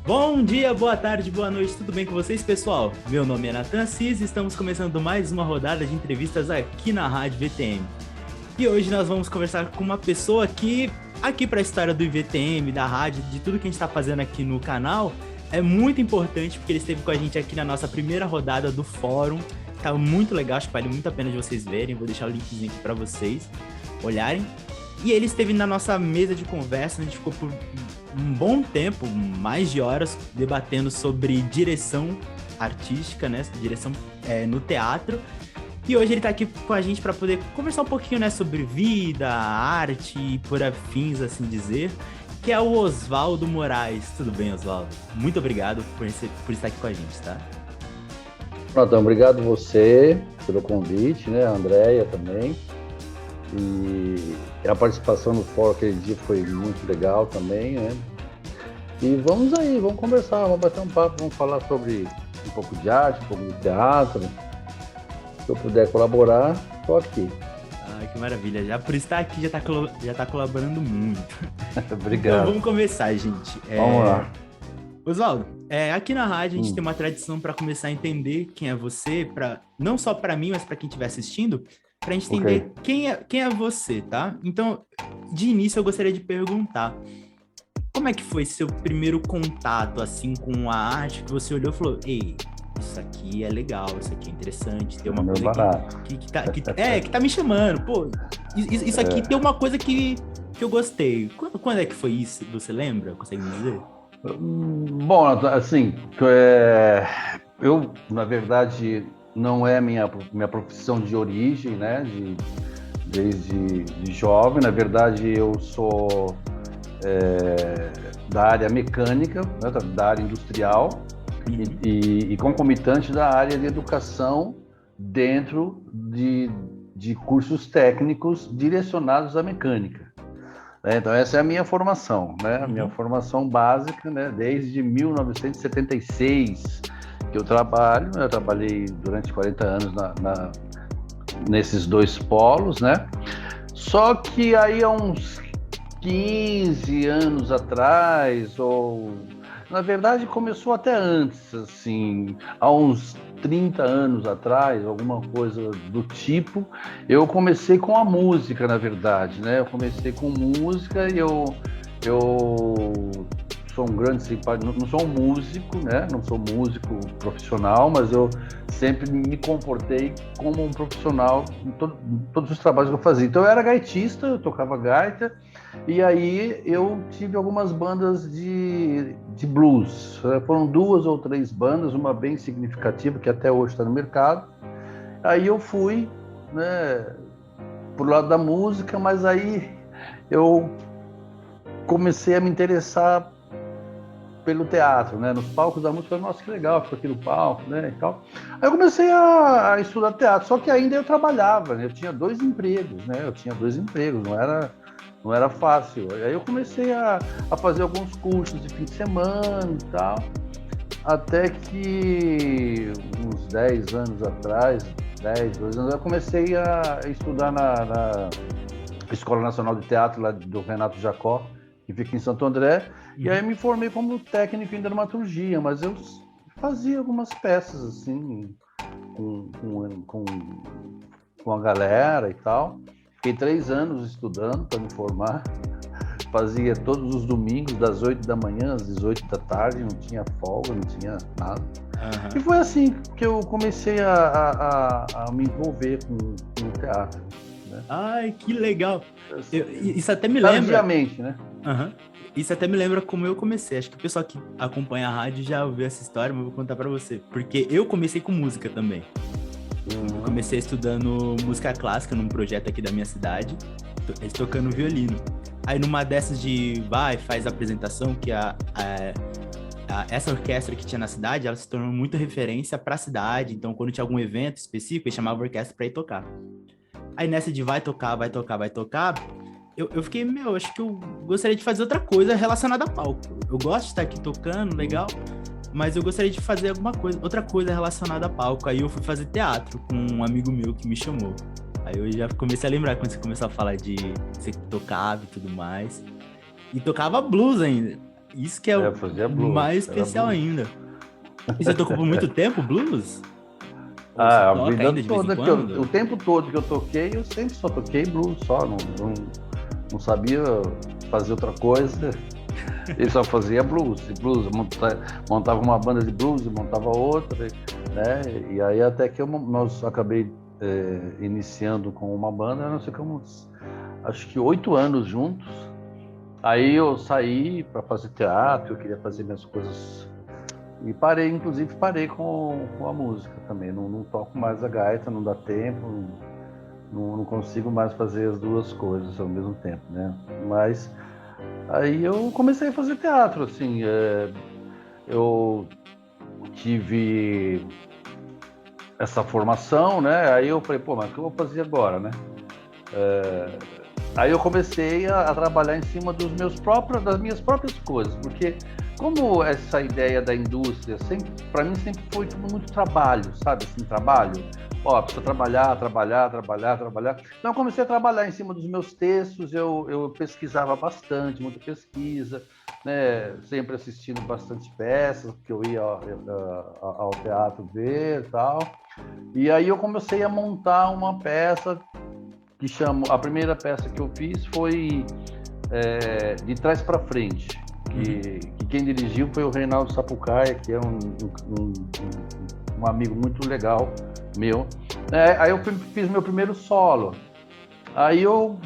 Bom dia, boa tarde, boa noite, tudo bem com vocês, pessoal? Meu nome é Nathan Assis e estamos começando mais uma rodada de entrevistas aqui na Rádio VTM. E hoje nós vamos conversar com uma pessoa que, aqui para a história do IVTM, da rádio, de tudo que a gente está fazendo aqui no canal, é muito importante porque ele esteve com a gente aqui na nossa primeira rodada do fórum. Tá muito legal, acho que vale muito a pena de vocês verem, vou deixar o linkzinho aqui para vocês olharem. E ele esteve na nossa mesa de conversa, a gente ficou por um bom tempo, mais de horas, debatendo sobre direção artística, né? Direção no teatro. E hoje ele tá aqui com a gente para poder conversar um pouquinho, né, sobre vida, arte e por afins, assim dizer, que é o Oswaldo Moraes. Tudo bem, Oswaldo? Muito obrigado por estar aqui com a gente, tá? Pronto, obrigado você pelo convite, né? A Andréia também. E a participação no fórum aquele dia foi muito legal também, né? E vamos aí, vamos conversar, vamos bater um papo, vamos falar sobre um pouco de arte, um pouco de teatro. Se eu puder colaborar, estou aqui. Ah, que maravilha. Já por estar aqui, já tá colaborando muito. Obrigado. Então vamos começar, gente. Vamos lá. Oswaldo, aqui na rádio a gente tem uma tradição para começar a entender quem é você, não só para mim, mas para quem estiver assistindo, pra gente entender quem é você, tá? Então, de início, eu gostaria de perguntar, como é que foi seu primeiro contato, assim, com a arte, que você olhou e falou, ei, isso aqui é legal, isso aqui é interessante, tem uma coisa que tá me chamando, pô, isso aqui tem uma coisa que eu gostei. Quando é que foi isso? Você lembra? Consegue me dizer? Bom, assim, eu, na verdade, não é minha profissão de origem, né? Desde jovem, na verdade, eu sou da área mecânica, né? Da área industrial e concomitante da área de educação dentro de cursos técnicos direcionados à mecânica. Então, essa é a minha formação, né? A minha formação básica, né? Desde 1976 que eu trabalhei durante 40 anos nesses dois polos, né? Só que aí há uns 15 anos atrás, ou na verdade começou até antes, assim, há uns 30 anos atrás, alguma coisa do tipo, eu comecei com a música, na verdade, né? Eu comecei com música e eu sou um grande simpático, não sou um músico, né? Não sou músico profissional, mas eu sempre me comportei como um profissional em todos os trabalhos que eu fazia. Então eu era gaitista, eu tocava gaita, e aí eu tive algumas bandas de blues. Foram 2 ou 3 bandas, uma bem significativa, que até hoje está no mercado. Aí eu fui, né, pro lado da música, mas aí eu comecei a me interessar pelo teatro, né? Nos palcos da música, nossa, que legal, ficou aqui no palco, né, e tal. Aí eu comecei a estudar teatro, só que ainda eu trabalhava, né? Eu tinha 2 empregos, né? Não era fácil. Aí eu comecei a fazer alguns cursos de fim de semana e tal, até que uns 10 anos atrás, 12 anos, eu comecei a estudar na Escola Nacional de Teatro lá do Renato Jacó, que fica em Santo André, e aí me formei como técnico em dramaturgia, mas eu fazia algumas peças assim com a galera e tal. Fiquei 3 anos estudando para me formar, fazia todos os domingos das 8 da manhã às 18 da tarde, não tinha folga, não tinha nada. E foi assim que eu comecei a me envolver com o teatro, né? Ai, que legal! Isso até me lembra... Tardiamente, né? Isso até me lembra como eu comecei. Acho que o pessoal que acompanha a rádio já ouviu essa história, mas eu vou contar pra você. Porque eu comecei com música também. Eu comecei estudando música clássica num projeto aqui da minha cidade, tocando violino. Aí numa dessas faz a apresentação, que a essa orquestra que tinha na cidade, ela se tornou muito referência para a cidade. Então, quando tinha algum evento específico, eles chamavam a orquestra para ir tocar. Aí nessa de vai tocar, eu fiquei, acho que eu gostaria de fazer outra coisa relacionada a palco. Eu gosto de estar aqui tocando, legal, mas eu gostaria de fazer outra coisa relacionada a palco. Aí eu fui fazer teatro com um amigo meu que me chamou. Aí eu já comecei a lembrar quando você começou a falar de você tocava e tudo mais. E tocava blues ainda. Isso que é o mais especial ainda. E você tocou por muito tempo blues? A vida toda, o tempo todo que eu toquei, eu sempre só toquei blues, não sabia fazer outra coisa. Ele só fazia blues, montava uma banda de blues, montava outra, né? E aí até que nós acabei iniciando com uma banda, nós ficamos acho que 8 anos juntos. Aí eu saí para fazer teatro, eu queria fazer minhas coisas e inclusive parei com a música também. Não toco mais a gaita, não dá tempo, não consigo mais fazer as duas coisas ao mesmo tempo, né? Mas aí eu comecei a fazer teatro, assim, eu tive essa formação, né? Aí eu falei, mas o que eu vou fazer agora, né? Aí eu comecei a trabalhar em cima das minhas próprias coisas, porque como essa ideia da indústria, para mim sempre foi tudo muito trabalho, sabe? Assim, trabalho. Precisa trabalhar. Então eu comecei a trabalhar em cima dos meus textos, eu pesquisava bastante, muita pesquisa, né? Sempre assistindo bastante peças, porque eu ia ao teatro ver e tal. E aí eu comecei a montar uma peça que a primeira peça que eu fiz foi De Trás para Frente, que quem dirigiu foi o Reinaldo Sapucaia, que é um amigo muito legal meu. Aí eu fiz meu primeiro solo. Aí eu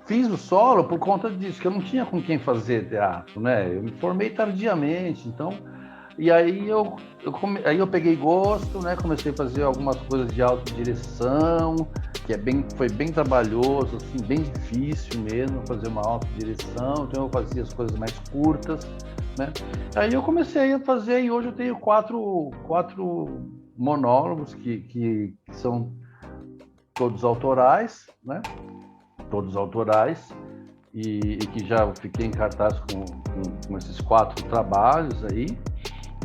fiz o solo por conta disso, que eu não tinha com quem fazer teatro, né? Eu me formei tardiamente, então... E aí eu peguei gosto, né? Comecei a fazer algumas coisas de autodireção, que foi bem trabalhoso, assim, bem difícil mesmo fazer uma autodireção, então eu fazia as coisas mais curtas, né? Aí eu comecei a fazer e hoje eu tenho quatro monólogos que são todos autorais, né? Todos autorais e que já fiquei em cartaz com esses 4 trabalhos aí,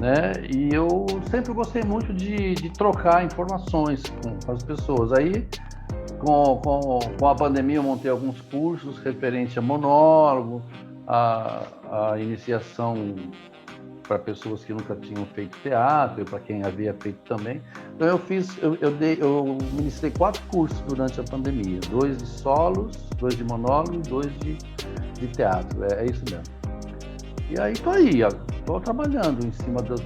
né? E eu sempre gostei muito de trocar informações com as pessoas. Aí, com a pandemia, eu montei alguns cursos referente a monólogo, a iniciação para pessoas que nunca tinham feito teatro, e para quem havia feito também. Então eu ministrei 4 cursos durante a pandemia, 2 de solos, 2 de monólogo e 2 de teatro, é isso mesmo. E aí estou trabalhando em cima dos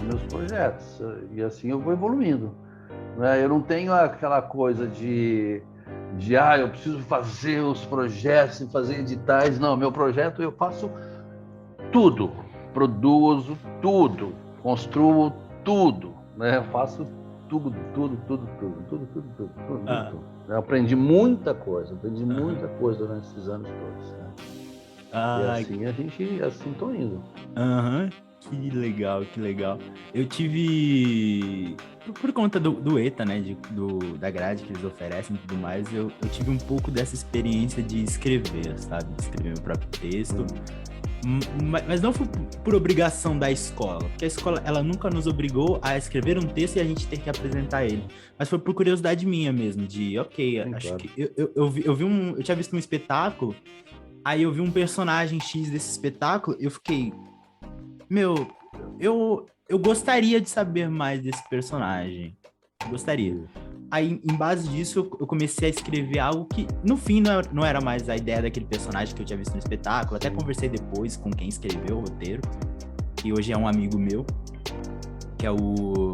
meus projetos, e assim eu vou evoluindo, né? Eu não tenho aquela coisa de eu preciso fazer os projetos e fazer editais. Não, meu projeto eu faço tudo, produzo tudo, construo tudo, né? Eu faço tudo. Eu aprendi muita coisa durante esses anos todos, né? E assim tô indo. Que legal. Eu tive, por conta do ETA, né, da grade que eles oferecem e tudo mais, eu tive um pouco dessa experiência de escrever, sabe? De escrever meu próprio texto. Mas não foi por obrigação da escola, porque a escola ela nunca nos obrigou a escrever um texto e a gente ter que apresentar ele. Mas foi por curiosidade minha mesmo, acho que eu tinha visto um espetáculo. Aí eu vi um personagem X desse espetáculo, eu fiquei, eu gostaria de saber mais desse personagem. Gostaria. Aí, em base disso, eu comecei a escrever algo que, no fim, não era mais a ideia daquele personagem que eu tinha visto no espetáculo. Até conversei depois com quem escreveu o roteiro, que hoje é um amigo meu, que é o...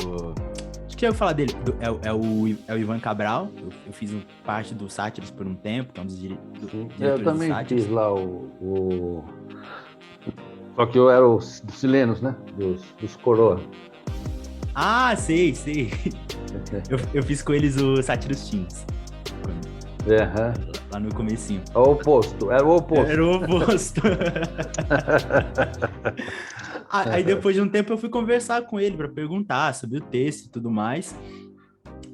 Acho que eu ia falar dele, é o Ivan Cabral. Eu fiz parte do Sátiros por um tempo, que é um dos diretores do Sátiros. Eu também fiz lá Só que eu era dos chilenos, né? Dos coroa. Ah, sei. Eu fiz com eles o Sátiros Teens. Lá no comecinho. Era o oposto. Aí depois de um tempo eu fui conversar com ele para perguntar sobre o texto e tudo mais,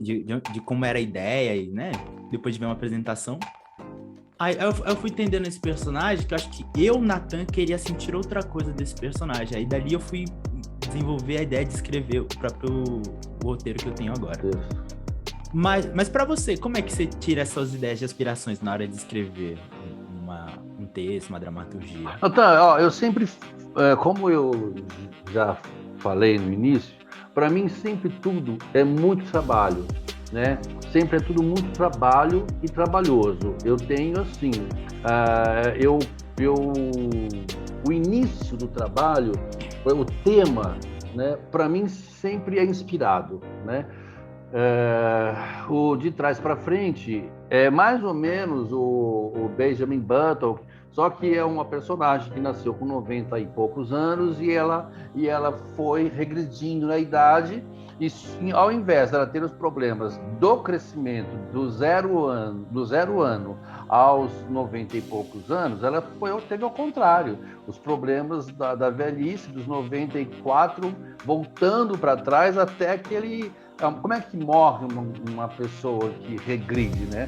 de como era a ideia, e, né? Depois de ver uma apresentação. Aí eu fui entendendo esse personagem, que eu acho que eu, Nathan, queria sentir outra coisa desse personagem. Aí dali eu fui desenvolver a ideia de escrever o próprio roteiro que eu tenho agora. Mas para você, como é que você tira essas ideias de aspirações na hora de escrever um texto, uma dramaturgia? Então, eu sempre, como eu já falei no início, para mim sempre tudo é muito trabalho, né? Sempre é tudo muito trabalho e trabalhoso. Eu tenho assim, o início do trabalho, o tema, né? Para mim sempre é inspirado, né? O de trás para frente é mais ou menos o Benjamin Button, só que é uma personagem que nasceu com 90 e poucos anos e ela foi regredindo na idade, e ao invés dela ter os problemas do crescimento do zero ano aos 90 e poucos anos, ela teve ao contrário, os problemas da velhice, dos 94, voltando para trás até que ele... Como é que morre uma pessoa que regride, né?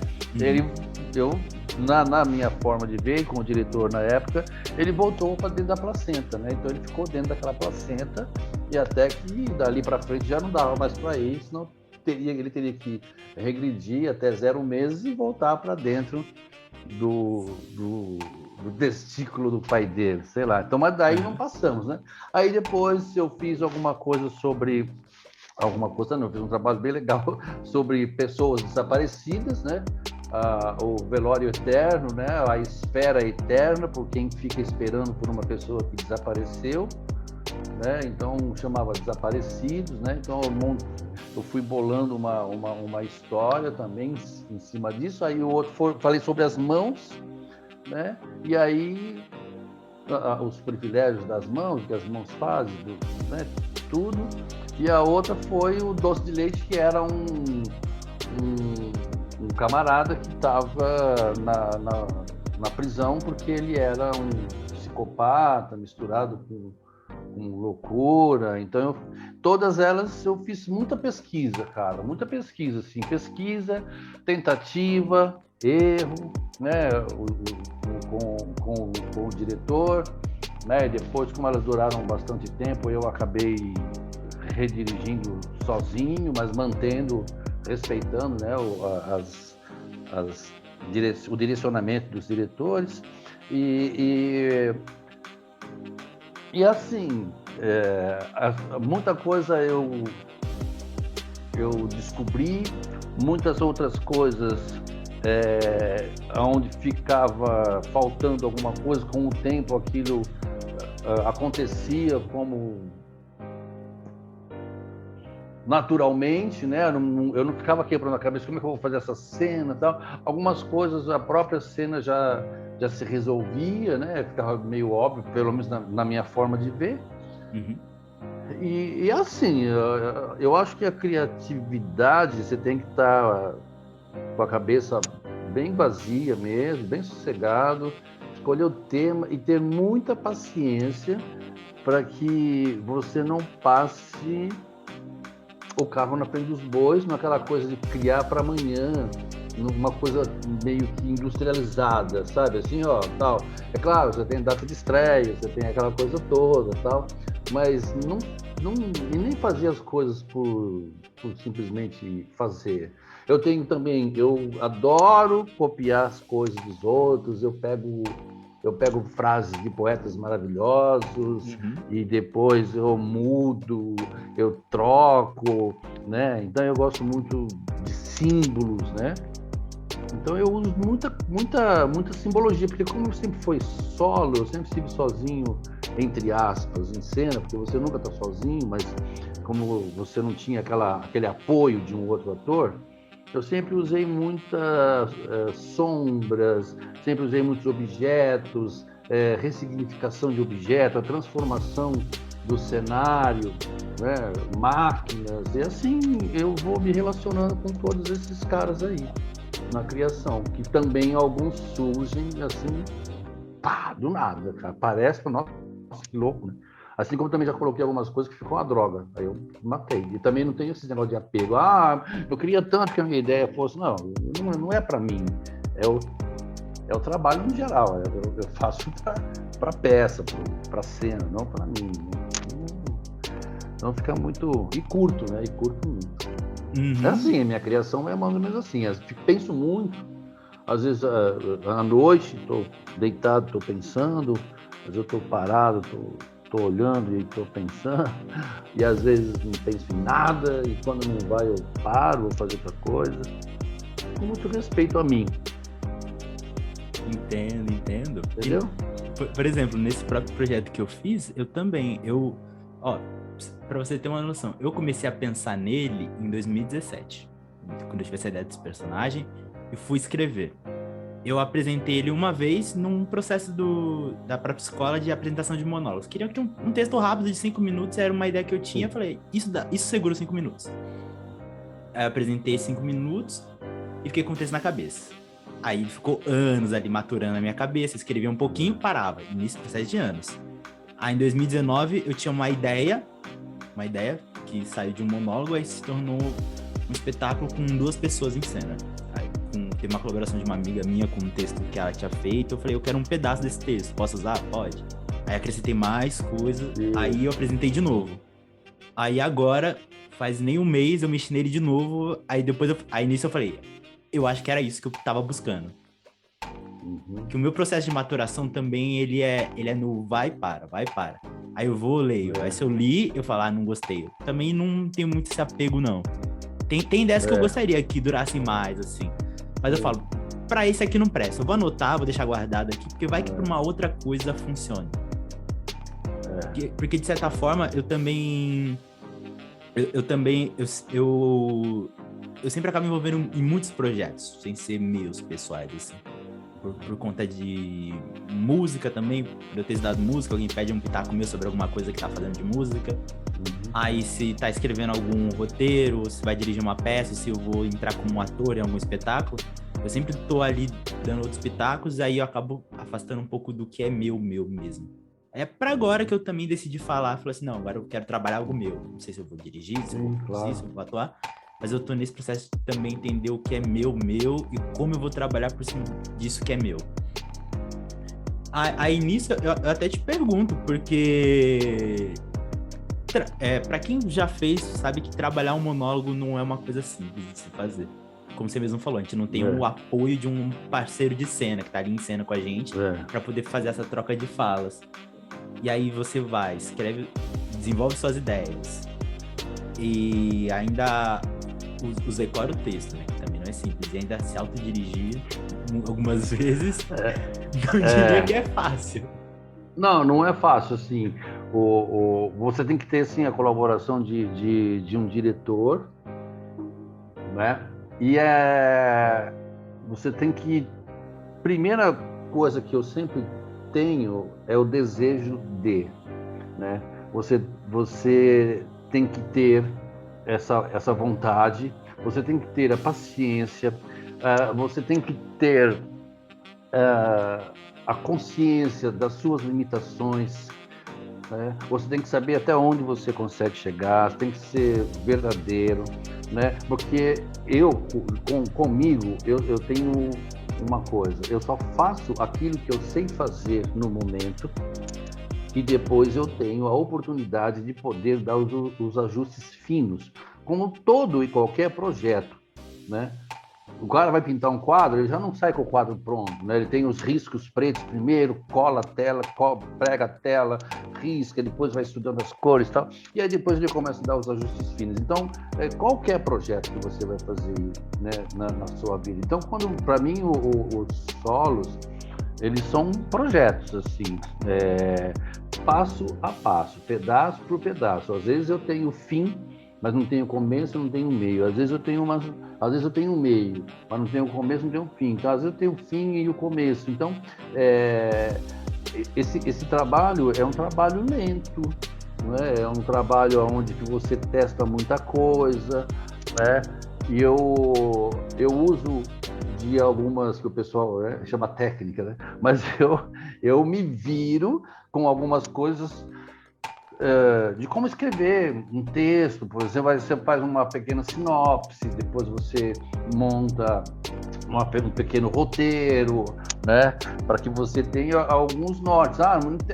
Na minha forma de ver, com o diretor na época, ele voltou para dentro da placenta, né? Então ele ficou dentro daquela placenta e até que dali para frente já não dava mais para ir, senão ele teria que regredir até 0 meses e voltar para dentro do testículo do pai dele, sei lá. Então, mas daí não passamos, né? Aí depois eu fiz alguma coisa, não, fiz um trabalho bem legal sobre pessoas desaparecidas, né? O velório eterno, né? A espera eterna por quem fica esperando por uma pessoa que desapareceu, né? Então chamava Desaparecidos, né? Então eu fui bolando uma história também em cima disso. Aí o outro falei sobre as mãos, né? E aí os privilégios das mãos, que as mãos fazem, né? Tudo. E a outra foi o doce de leite, que era um camarada que estava na prisão porque ele era um psicopata misturado com loucura. Então, todas elas eu fiz muita pesquisa, cara, muita pesquisa, assim, tentativa, erro, né, com o diretor, né, e depois, como elas duraram bastante tempo, eu acabei redirigindo sozinho, mas respeitando, né, o direcionamento dos diretores e assim, muita coisa eu descobri, muitas outras coisas onde ficava faltando alguma coisa, com o tempo aquilo acontecia como naturalmente, né? Eu não ficava quebrando a cabeça, como é que eu vou fazer essa cena e tal. Algumas coisas, a própria cena já se resolvia, né? Ficava meio óbvio, pelo menos na minha forma de ver. Uhum. E assim, eu acho que a criatividade, você tem que estar com a cabeça bem vazia mesmo, bem sossegado, escolher o tema e ter muita paciência para que você não passe o carro na frente dos bois, naquela coisa de criar para amanhã, numa coisa meio que industrializada, sabe? Assim, ó, tal. É claro, você tem data de estreia, você tem aquela coisa toda, tal, mas e nem fazer as coisas por simplesmente fazer. Eu adoro copiar as coisas dos outros, eu pego frases de poetas maravilhosos, e depois eu mudo, eu troco, né? Então eu gosto muito de símbolos, né? Então eu uso muita simbologia, porque como eu sempre fui solo, eu sempre estive sozinho, entre aspas, em cena, porque você nunca está sozinho, mas como você não tinha aquele apoio de um outro ator, eu sempre usei muitas sombras, sempre usei muitos objetos, ressignificação de objeto, a transformação do cenário, né, máquinas, e assim eu vou me relacionando com todos esses caras aí na criação, que também alguns surgem assim, pá, do nada, cara, parece, nossa, que louco, né? Assim como também já coloquei algumas coisas que ficou uma droga. Aí eu matei. E também não tenho esse negócio de apego. Eu queria tanto que a minha ideia fosse... Não é para mim. É o trabalho no geral. Eu faço para peça, para cena, não para mim. Então fica muito... E curto, né? E curto muito. É assim, a minha criação é mais ou menos assim. Eu penso muito. Às vezes, à noite, estou deitado, estou pensando. Às vezes eu estou parado, estou olhando e estou pensando. E às vezes não penso em nada. E quando não vai, eu paro, vou fazer outra coisa. Com muito respeito a mim. Entendo. Entendeu? Por exemplo, nesse próprio projeto que eu fiz, eu também, pra você ter uma noção, eu comecei a pensar nele em 2017, quando eu tive essa ideia desse personagem, e fui escrever. Eu apresentei ele uma vez num processo da própria escola de apresentação de monólogos. Queria que um texto rápido de 5 minutos, era uma ideia que eu tinha, eu falei, isso segura 5 minutos. Aí eu apresentei 5 minutos e fiquei com o texto na cabeça. Aí ficou anos ali maturando na minha cabeça, escrevia um pouquinho, parava, início processo de anos. Aí em 2019 eu tinha uma ideia que saiu de um monólogo e se tornou um espetáculo com 2 pessoas em cena. Aí teve uma colaboração de uma amiga minha com um texto que ela tinha feito, eu falei, eu quero um pedaço desse texto, posso usar? Pode. Aí acrescentei mais coisas, aí eu apresentei de novo. Aí agora, faz nem um mês, eu mexi nele de novo, aí nisso eu falei, eu acho que era isso que eu tava buscando. Que o meu processo de maturação também, ele é no vai, para. Aí eu vou, leio. Aí se eu li, eu falo, não gostei. Eu também não tenho muito esse apego, não. Tem ideias que eu gostaria que durassem mais, assim. Mas eu falo, pra esse aqui não presta. Eu vou anotar, vou deixar guardado aqui, porque vai que pra uma outra coisa funcione. Porque de certa forma, eu também... Eu sempre acabo me envolvendo em muitos projetos, sem ser meus pessoais, assim. Por conta de música também, por eu ter estudado música, alguém pede um pitaco meu sobre alguma coisa que tá fazendo de música. Aí se tá escrevendo algum roteiro, se vai dirigir uma peça, se eu vou entrar como ator em algum espetáculo, eu sempre tô ali dando outros pitacos, aí eu acabo afastando um pouco do que é meu mesmo. É pra agora que eu também decidi falei assim, não, agora eu quero trabalhar algo meu. Não sei se eu vou dirigir, se eu vou produzir, se eu vou atuar, mas eu tô nesse processo de também entender o que é meu e como eu vou trabalhar por cima disso que é meu. Aí nisso eu até te pergunto, porque pra quem já fez, sabe que trabalhar um monólogo não é uma coisa simples de se fazer. Como você mesmo falou, a gente não tem o apoio de um parceiro de cena que tá ali em cena com a gente pra poder fazer essa troca de falas. E aí você vai, escreve, desenvolve suas ideias e ainda decora o texto, né? Que também não é simples. E ainda se autodirigir algumas vezes, não diria que é fácil. Não é fácil, assim. Você tem que ter, assim, a colaboração de um diretor, né? E você tem que... Primeira coisa que eu sempre tenho é o desejo de, né? Você tem que ter essa vontade, você tem que ter a paciência, você tem que ter a consciência das suas limitações, né? Você tem que saber até onde você consegue chegar, você tem que ser verdadeiro, né? Porque comigo, eu tenho uma coisa, eu só faço aquilo que eu sei fazer no momento e depois eu tenho a oportunidade de poder dar os ajustes finos, como todo e qualquer projeto, né? O cara vai pintar um quadro, ele já não sai com o quadro pronto, né? Ele tem os riscos pretos primeiro, cola a tela, prega a tela, risca, depois vai estudando as cores e tal, e aí depois ele começa a dar os ajustes finos. Então, qualquer projeto que você vai fazer, né, na sua vida. Então, para mim, os solos, eles são projetos, assim, passo a passo, pedaço por pedaço. Às vezes eu tenho fim, mas não tenho começo, não tenho meio. Às vezes eu tenho um meio, mas não tenho começo, não tenho fim. Então, às vezes eu tenho o fim e o começo. Então, esse trabalho é um trabalho lento, né? É um trabalho onde você testa muita coisa, né? E eu uso de algumas que o pessoal chama técnica, né? Mas eu me viro com algumas coisas de como escrever um texto. Por exemplo, você faz uma pequena sinopse, depois você monta um pequeno roteiro, né, para que você tenha alguns nortes.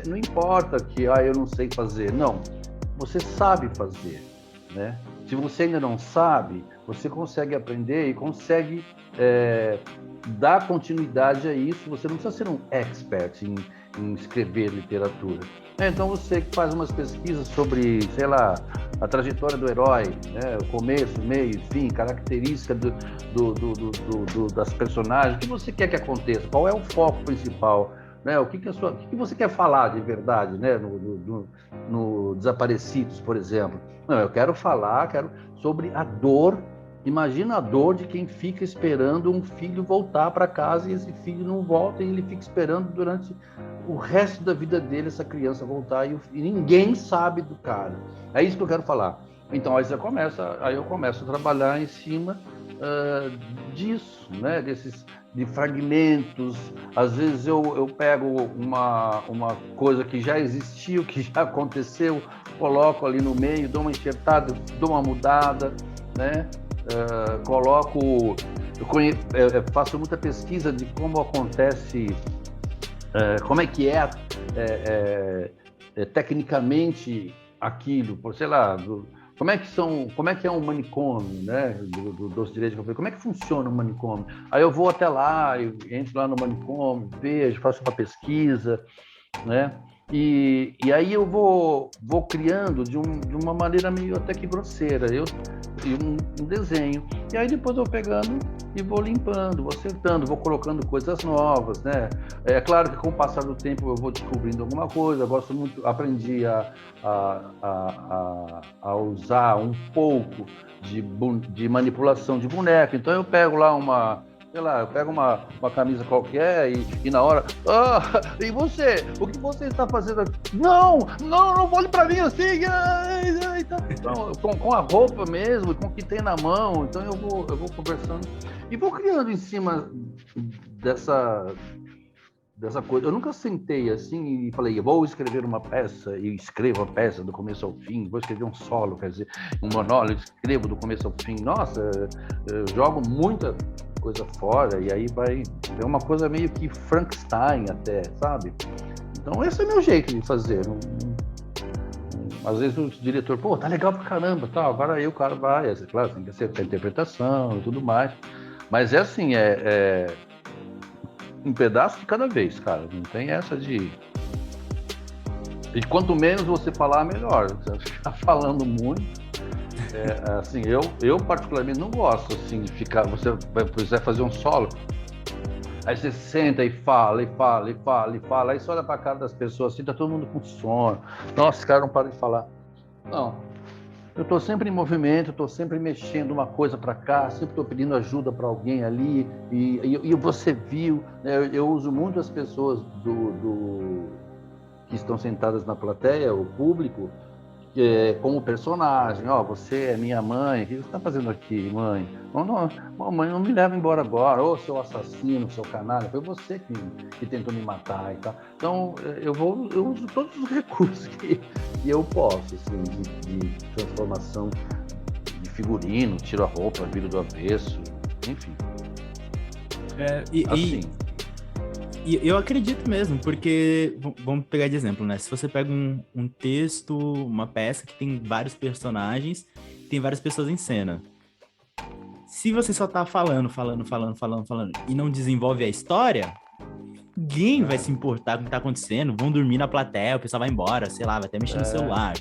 Não importa que eu não sei fazer. Não, você sabe fazer, né? Se você ainda não sabe, você consegue aprender e consegue dar continuidade a isso. Você não precisa ser um expert em escrever literatura. Então você que faz umas pesquisas sobre, sei lá, a trajetória do herói, né? O começo, meio, fim, característica das personagens, o que você quer que aconteça, qual é o foco principal, né? O que você quer falar de verdade, né? No Desaparecidos, por exemplo. Não, eu quero falar sobre a dor. Imagina a dor de quem fica esperando um filho voltar para casa e esse filho não volta e ele fica esperando durante o resto da vida dele essa criança voltar e ninguém sabe do cara. É isso que eu quero falar. Então aí eu começo a trabalhar em cima disso, né? De fragmentos. Às vezes eu pego uma coisa que já existiu, que já aconteceu, coloco ali no meio, dou uma enxertada, dou uma mudada, né? Faço muita pesquisa de como acontece, como é que tecnicamente aquilo, sei lá, como é que é um manicômio, né, dos direitos, como é que funciona um manicômio. Aí eu vou até lá, eu entro lá no manicômio, vejo, faço uma pesquisa, né? E aí eu vou criando de uma maneira meio até que grosseira, um desenho. E aí depois eu vou pegando e vou limpando, vou acertando, vou colocando coisas novas, né? É claro que com o passar do tempo eu vou descobrindo alguma coisa. Gosto muito, aprendi a usar um pouco de manipulação de boneco. Então eu pego lá eu pego uma camisa qualquer e na hora, e você? O que você está fazendo aqui? Não olhe para mim assim. Então, com a roupa mesmo, com o que tem na mão, então eu vou conversando e vou criando em cima dessa coisa. Eu nunca sentei assim e falei, vou escrever uma peça e escrevo a peça do começo ao fim, vou escrever um solo, quer dizer, um monólogo, escrevo do começo ao fim. Nossa, eu jogo muita coisa fora e aí é uma coisa meio que Frankenstein até, sabe? Então esse é o meu jeito de fazer. Às vezes o diretor, tá legal pra caramba, tá, agora aí o cara vai, claro, tem que acertar a interpretação e tudo mais, mas é assim, um pedaço de cada vez, cara, não tem essa de quanto menos você falar, melhor. Você ficar falando muito, assim, eu particularmente não gosto, assim, de ficar, você vai fazer um solo, aí você senta e fala, aí você olha pra cara das pessoas, assim, tá todo mundo com sono, nossa, esse cara não para de falar. Não, eu tô sempre em movimento, tô sempre mexendo uma coisa para cá, sempre tô pedindo ajuda para alguém ali, e você viu, né, eu uso muito as pessoas que estão sentadas na plateia, o público, como personagem. Você é minha mãe, o que você está fazendo aqui, mãe? Mãe, não me leva embora agora, seu assassino, seu canalha, foi você que tentou me matar e tal. Então eu uso todos os recursos que eu posso, assim, de transformação de figurino, tiro a roupa, viro do avesso, enfim. Assim. E eu acredito mesmo, porque, vamos pegar de exemplo, né? Se você pega um texto, uma peça que tem vários personagens, tem várias pessoas em cena. Se você só tá falando, e não desenvolve a história, ninguém vai se importar com o que tá acontecendo, vão dormir na plateia, o pessoal vai embora, sei lá, vai até mexer no celular,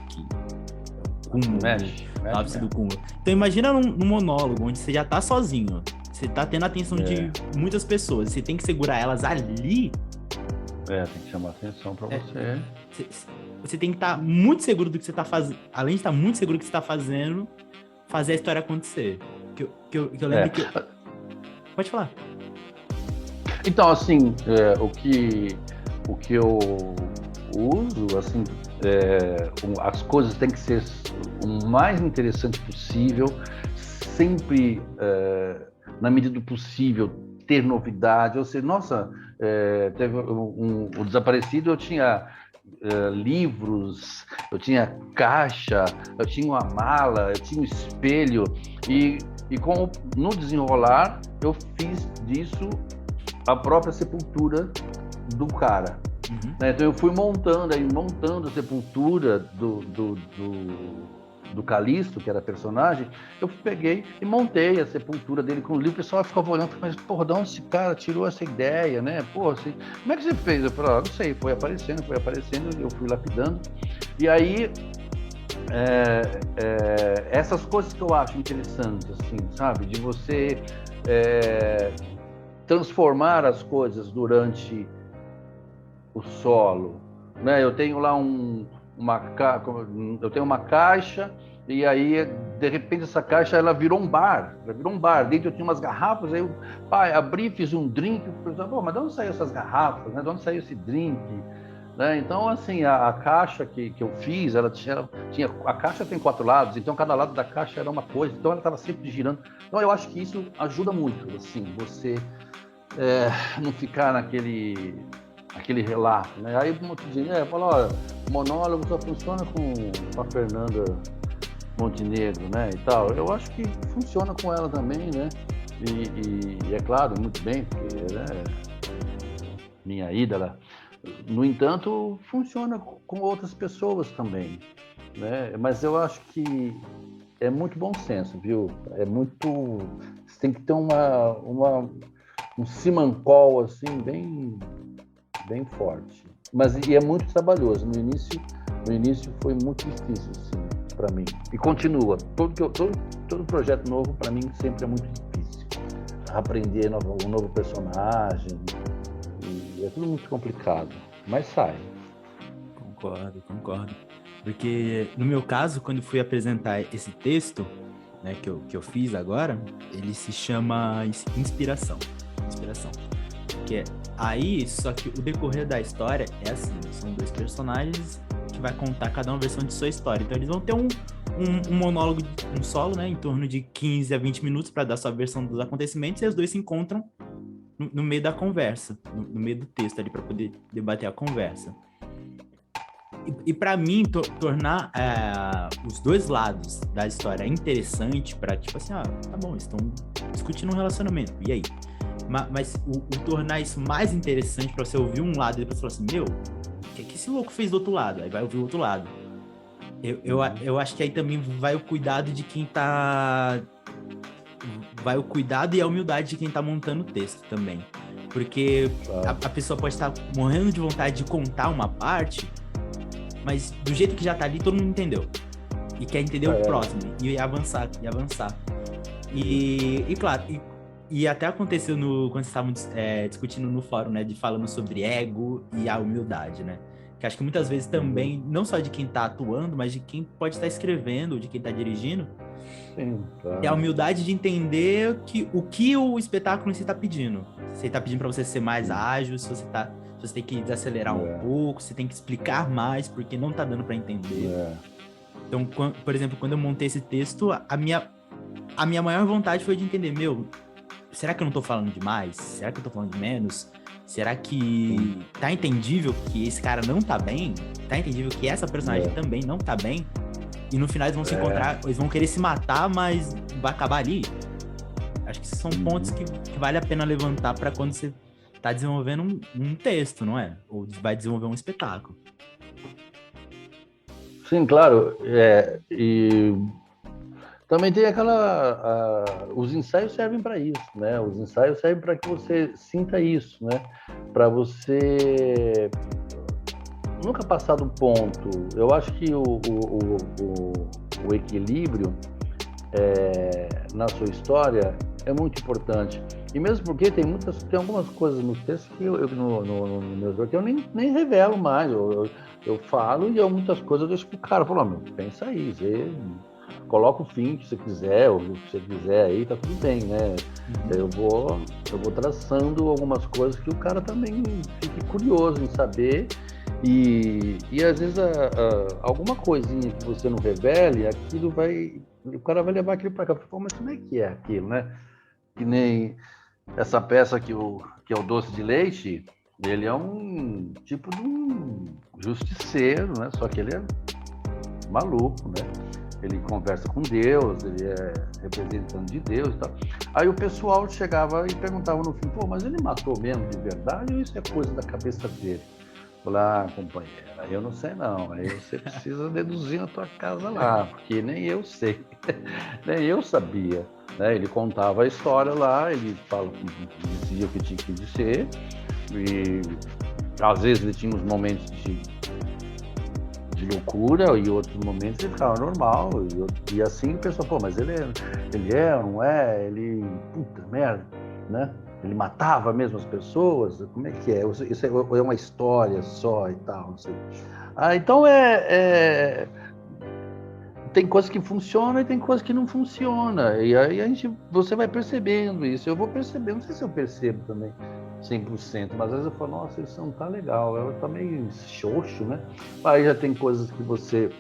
mexe. Do cúmulo. Então imagina num monólogo, onde você já tá sozinho, você tá tendo a atenção de muitas pessoas, você tem que segurar elas ali. Tem que chamar atenção pra você. Você tem que estar muito seguro do que você tá fazendo, além de estar muito seguro do que você tá fazendo, fazer a história acontecer. Que eu lembro que... Pode falar. Então, assim, o que eu uso, assim, as coisas têm que ser o mais interessante possível, sempre, na medida do possível, ter novidade. Ou seja, nossa, teve o Desaparecido, eu tinha livros, eu tinha caixa, eu tinha uma mala, eu tinha um espelho, e no desenrolar eu fiz disso a própria sepultura do cara. Né? Então eu fui montando a sepultura do Calixto, que era personagem. Eu peguei e montei a sepultura dele com o livro. O pessoal ficava olhando, mas porra, de onde esse cara tirou essa ideia, né? Porra, assim, como é que você fez? Eu falei, não sei, foi aparecendo, eu fui lapidando. E aí essas coisas que eu acho interessantes, assim, sabe? De você transformar as coisas durante o solo, né? Eu tenho lá eu tenho uma caixa, e aí de repente essa caixa ela virou um bar, dentro eu tinha umas garrafas, aí eu abri, fiz um drink, mas de onde saiu essas garrafas, né? De onde saiu esse drink, né? Então assim, a caixa que eu fiz, ela tinha a caixa tem 4 lados, então cada lado da caixa era uma coisa, então ela estava sempre girando. Então eu acho que isso ajuda muito, assim, você não ficar aquele relato, né? Aí um monte de gente fala, olha, o monólogo só funciona com a Fernanda Montenegro, né, e tal. Eu acho que funciona com ela também, né? E é claro, muito bem, porque ela é minha ídola. No entanto, funciona com outras pessoas também, né? Mas eu acho que é muito bom senso, viu? Você tem que ter um simancol assim bem forte, mas e é muito trabalhoso. No início foi muito difícil, assim, para mim, e continua. Todo projeto novo para mim sempre é muito difícil. Aprender um novo personagem, e é tudo muito complicado, mas sai. Concordo. Porque no meu caso, quando fui apresentar esse texto, né, que eu fiz agora, ele se chama Inspiração. Que é aí, só que o decorrer da história é assim, são 2 personagens que vai contar cada uma versão de sua história. Então eles vão ter um monólogo, um solo, né, em torno de 15 a 20 minutos para dar sua versão dos acontecimentos, e os 2 se encontram no meio da conversa, no meio do texto ali, para poder debater a conversa. E para mim, tornar os 2 lados da história interessante para, tipo assim, tá bom, estão discutindo um relacionamento, e aí? Mas o tornar isso mais interessante para você ouvir um lado e depois falar assim, meu, o que esse louco fez do outro lado? Aí vai ouvir o outro lado. Eu acho que aí também vai o cuidado de quem tá... Vai o cuidado e a humildade de quem tá montando o texto também. Porque a pessoa pode estar morrendo de vontade de contar uma parte, mas do jeito que já tá ali, todo mundo entendeu. E quer entender o próximo, e avançar. E claro, e até aconteceu quando vocês estavam discutindo no fórum, né, falando sobre ego e a humildade, né? Que acho que muitas vezes também, não só de quem tá atuando, mas de quem pode estar escrevendo, de quem tá dirigindo, Sim, claro. É a humildade de entender o que o espetáculo em si tá pedindo. Se ele tá pedindo para você ser mais ágil, se você tem que desacelerar um pouco, você tem que explicar mais, porque não tá dando para entender. Então, por exemplo, quando eu montei esse texto, a minha maior vontade foi de entender, será que eu não tô falando demais? Será que eu tô falando de menos? Será que tá entendível que esse cara não tá bem? Tá entendível que essa personagem também não tá bem? E no final eles vão se encontrar, eles vão querer se matar, mas vai acabar ali? Acho que são pontos que vale a pena levantar para quando você tá desenvolvendo um texto, não é? Ou vai desenvolver um espetáculo. Sim, claro. E também tem os ensaios servem para isso, né? Os ensaios servem para que você sinta isso, né? Para você nunca passar do ponto. Eu acho que o equilíbrio na sua história é muito importante. E mesmo porque tem algumas coisas no texto que no meu jogo que eu nem revelo mais. Eu falo e muitas coisas eu deixo pro cara. Falo, pensa aí, você coloca o fim que você quiser, ou o que você quiser aí, tá tudo bem, né? Eu vou traçando algumas coisas que o cara também fique curioso em saber. E às vezes alguma coisinha que você não revele, o cara vai levar aquilo para cá. Mas como é que é aquilo, né? Que nem essa peça que é o Doce de Leite, Ele é um tipo de um justiceiro, né? Só que ele é maluco, né? Ele conversa com Deus, ele é representante de Deus e tal. Aí o pessoal chegava e perguntava no fim, pô, mas ele matou mesmo de verdade ou isso é coisa da cabeça dele? Falei, companheira, eu não sei não. Aí você precisa deduzir na tua casa lá, porque nem eu sei, nem eu sabia. Né? Ele contava a história lá, ele dizia o que tinha que dizer, e às vezes ele tinha uns momentos de loucura e outros momentos ele ficava normal. E assim o pessoal, pô, mas ele não é, ele, puta merda, né? Ele matava mesmo as pessoas? Como é que é? Isso é uma história só e tal, não sei. Então tem coisas que funcionam e tem coisas que não funcionam. E aí você vai percebendo isso. Eu vou percebendo, não sei se eu percebo também 100%, mas às vezes eu falo, nossa, isso não tá legal, ela tá meio xoxo, né? Aí já tem coisas que você...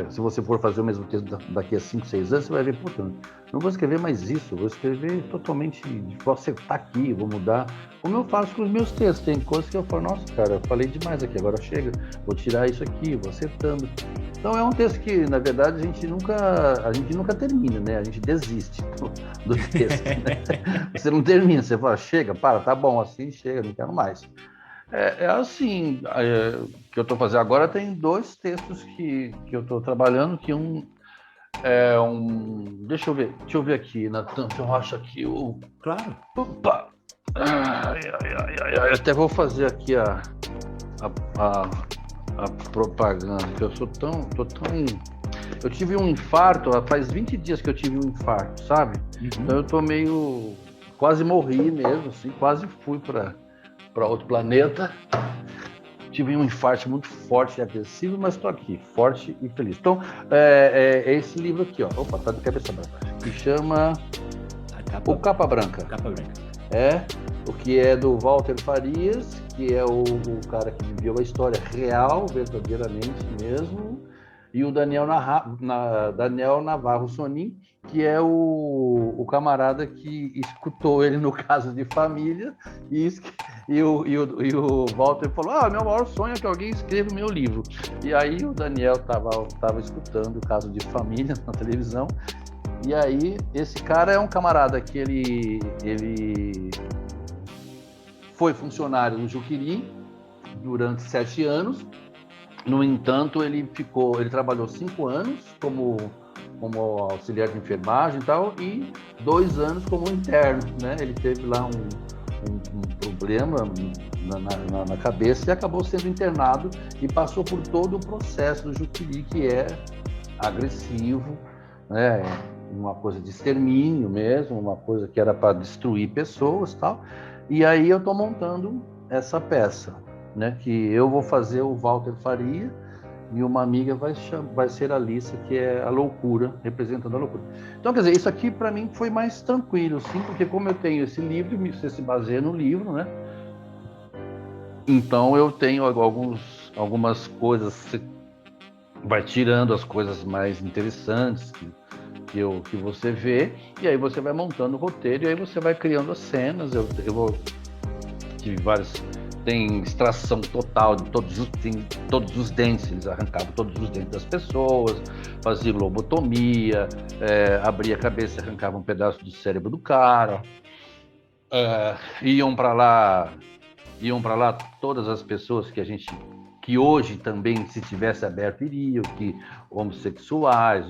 se você for fazer o mesmo texto daqui a 5, 6 anos, você vai ver, puta, não vou escrever mais isso, vou escrever totalmente, vou acertar aqui, vou mudar. Como eu faço com os meus textos, tem coisas que eu falo, nossa, cara, eu falei demais aqui, agora chega, vou tirar isso aqui, vou acertando. Então é um texto que, na verdade, a gente nunca termina, né? A gente desiste do texto, né? Você não termina, você fala, chega, para, tá bom, assim, chega, não quero mais. Assim, que eu estou fazendo agora, tem 2 textos que eu estou trabalhando, que um é um... Deixa eu ver aqui, Natan, se eu acho aqui o... Claro. Opa! Até vou fazer aqui a propaganda, que eu tô tão... Eu tive um infarto, faz 20 dias que eu tive um infarto, sabe? Uhum. Então eu tô meio... Quase morri mesmo, assim, quase fui para outro planeta. Tive um infarto muito forte e agressivo, mas estou aqui, forte e feliz. Então, é esse livro aqui, ó. Opa, tá de cabeça para baixo. Que chama O Capa Branca. Capa Branca. O que é do Walter Farias, que é o cara que viveu a história real, verdadeiramente mesmo, e o Daniel Navarro Sonin, que é o camarada que escutou ele no Caso de Família, e o Walter falou, meu maior sonho é que alguém escreva o meu livro. E aí o Daniel estava escutando o Caso de Família na televisão, e aí esse cara é um camarada que ele foi funcionário no Juqueri durante 7 anos. No entanto, ele trabalhou 5 anos como auxiliar de enfermagem e tal, e 2 anos como interno, né? Ele teve lá um problema na cabeça e acabou sendo internado e passou por todo o processo do Juqueri, que é agressivo, né? Uma coisa de extermínio mesmo, uma coisa que era para destruir pessoas e tal. E aí eu estou montando essa peça, né, que eu vou fazer o Walter Faria e uma amiga vai ser a Alissa, que é a loucura, representando a loucura. Então, quer dizer, isso aqui para mim foi mais tranquilo, sim, porque como eu tenho esse livro, você se baseia no livro, né? Então eu tenho algumas coisas, você vai tirando as coisas mais interessantes que você vê, e aí você vai montando o roteiro, e aí você vai criando as cenas. Eu tive várias... Tem extração total de todos os dentes, eles arrancavam todos os dentes das pessoas, faziam lobotomia, abria a cabeça e arrancavam um pedaço do cérebro do cara, iam para lá todas as pessoas que hoje também, se tivesse aberto, iriam, que homossexuais,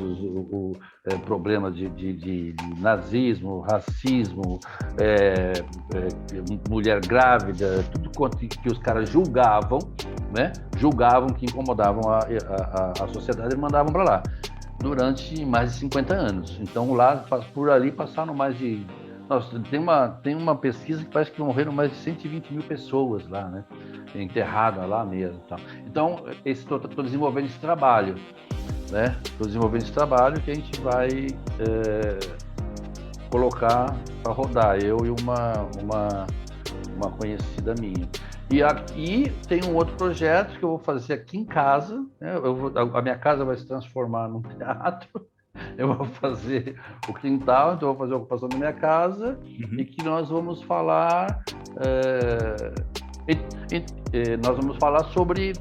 problemas de nazismo, racismo, mulher grávida, tudo quanto que os caras julgavam, né? Julgavam que incomodavam a sociedade e mandavam para lá durante mais de 50 anos. Então lá, por ali passaram mais de... Nossa, tem uma pesquisa que parece que morreram mais de 120 mil pessoas lá, né? Enterrada lá mesmo. Tá? Então, estou desenvolvendo esse trabalho, né? Estou desenvolvendo esse trabalho que a gente vai colocar para rodar, eu e uma conhecida minha. E aqui tem um outro projeto que eu vou fazer aqui em casa, né? A minha casa vai se transformar num teatro. Eu vou fazer o quintal, então eu vou fazer a ocupação da minha casa, e que nós vamos falar Nós vamos falar sobre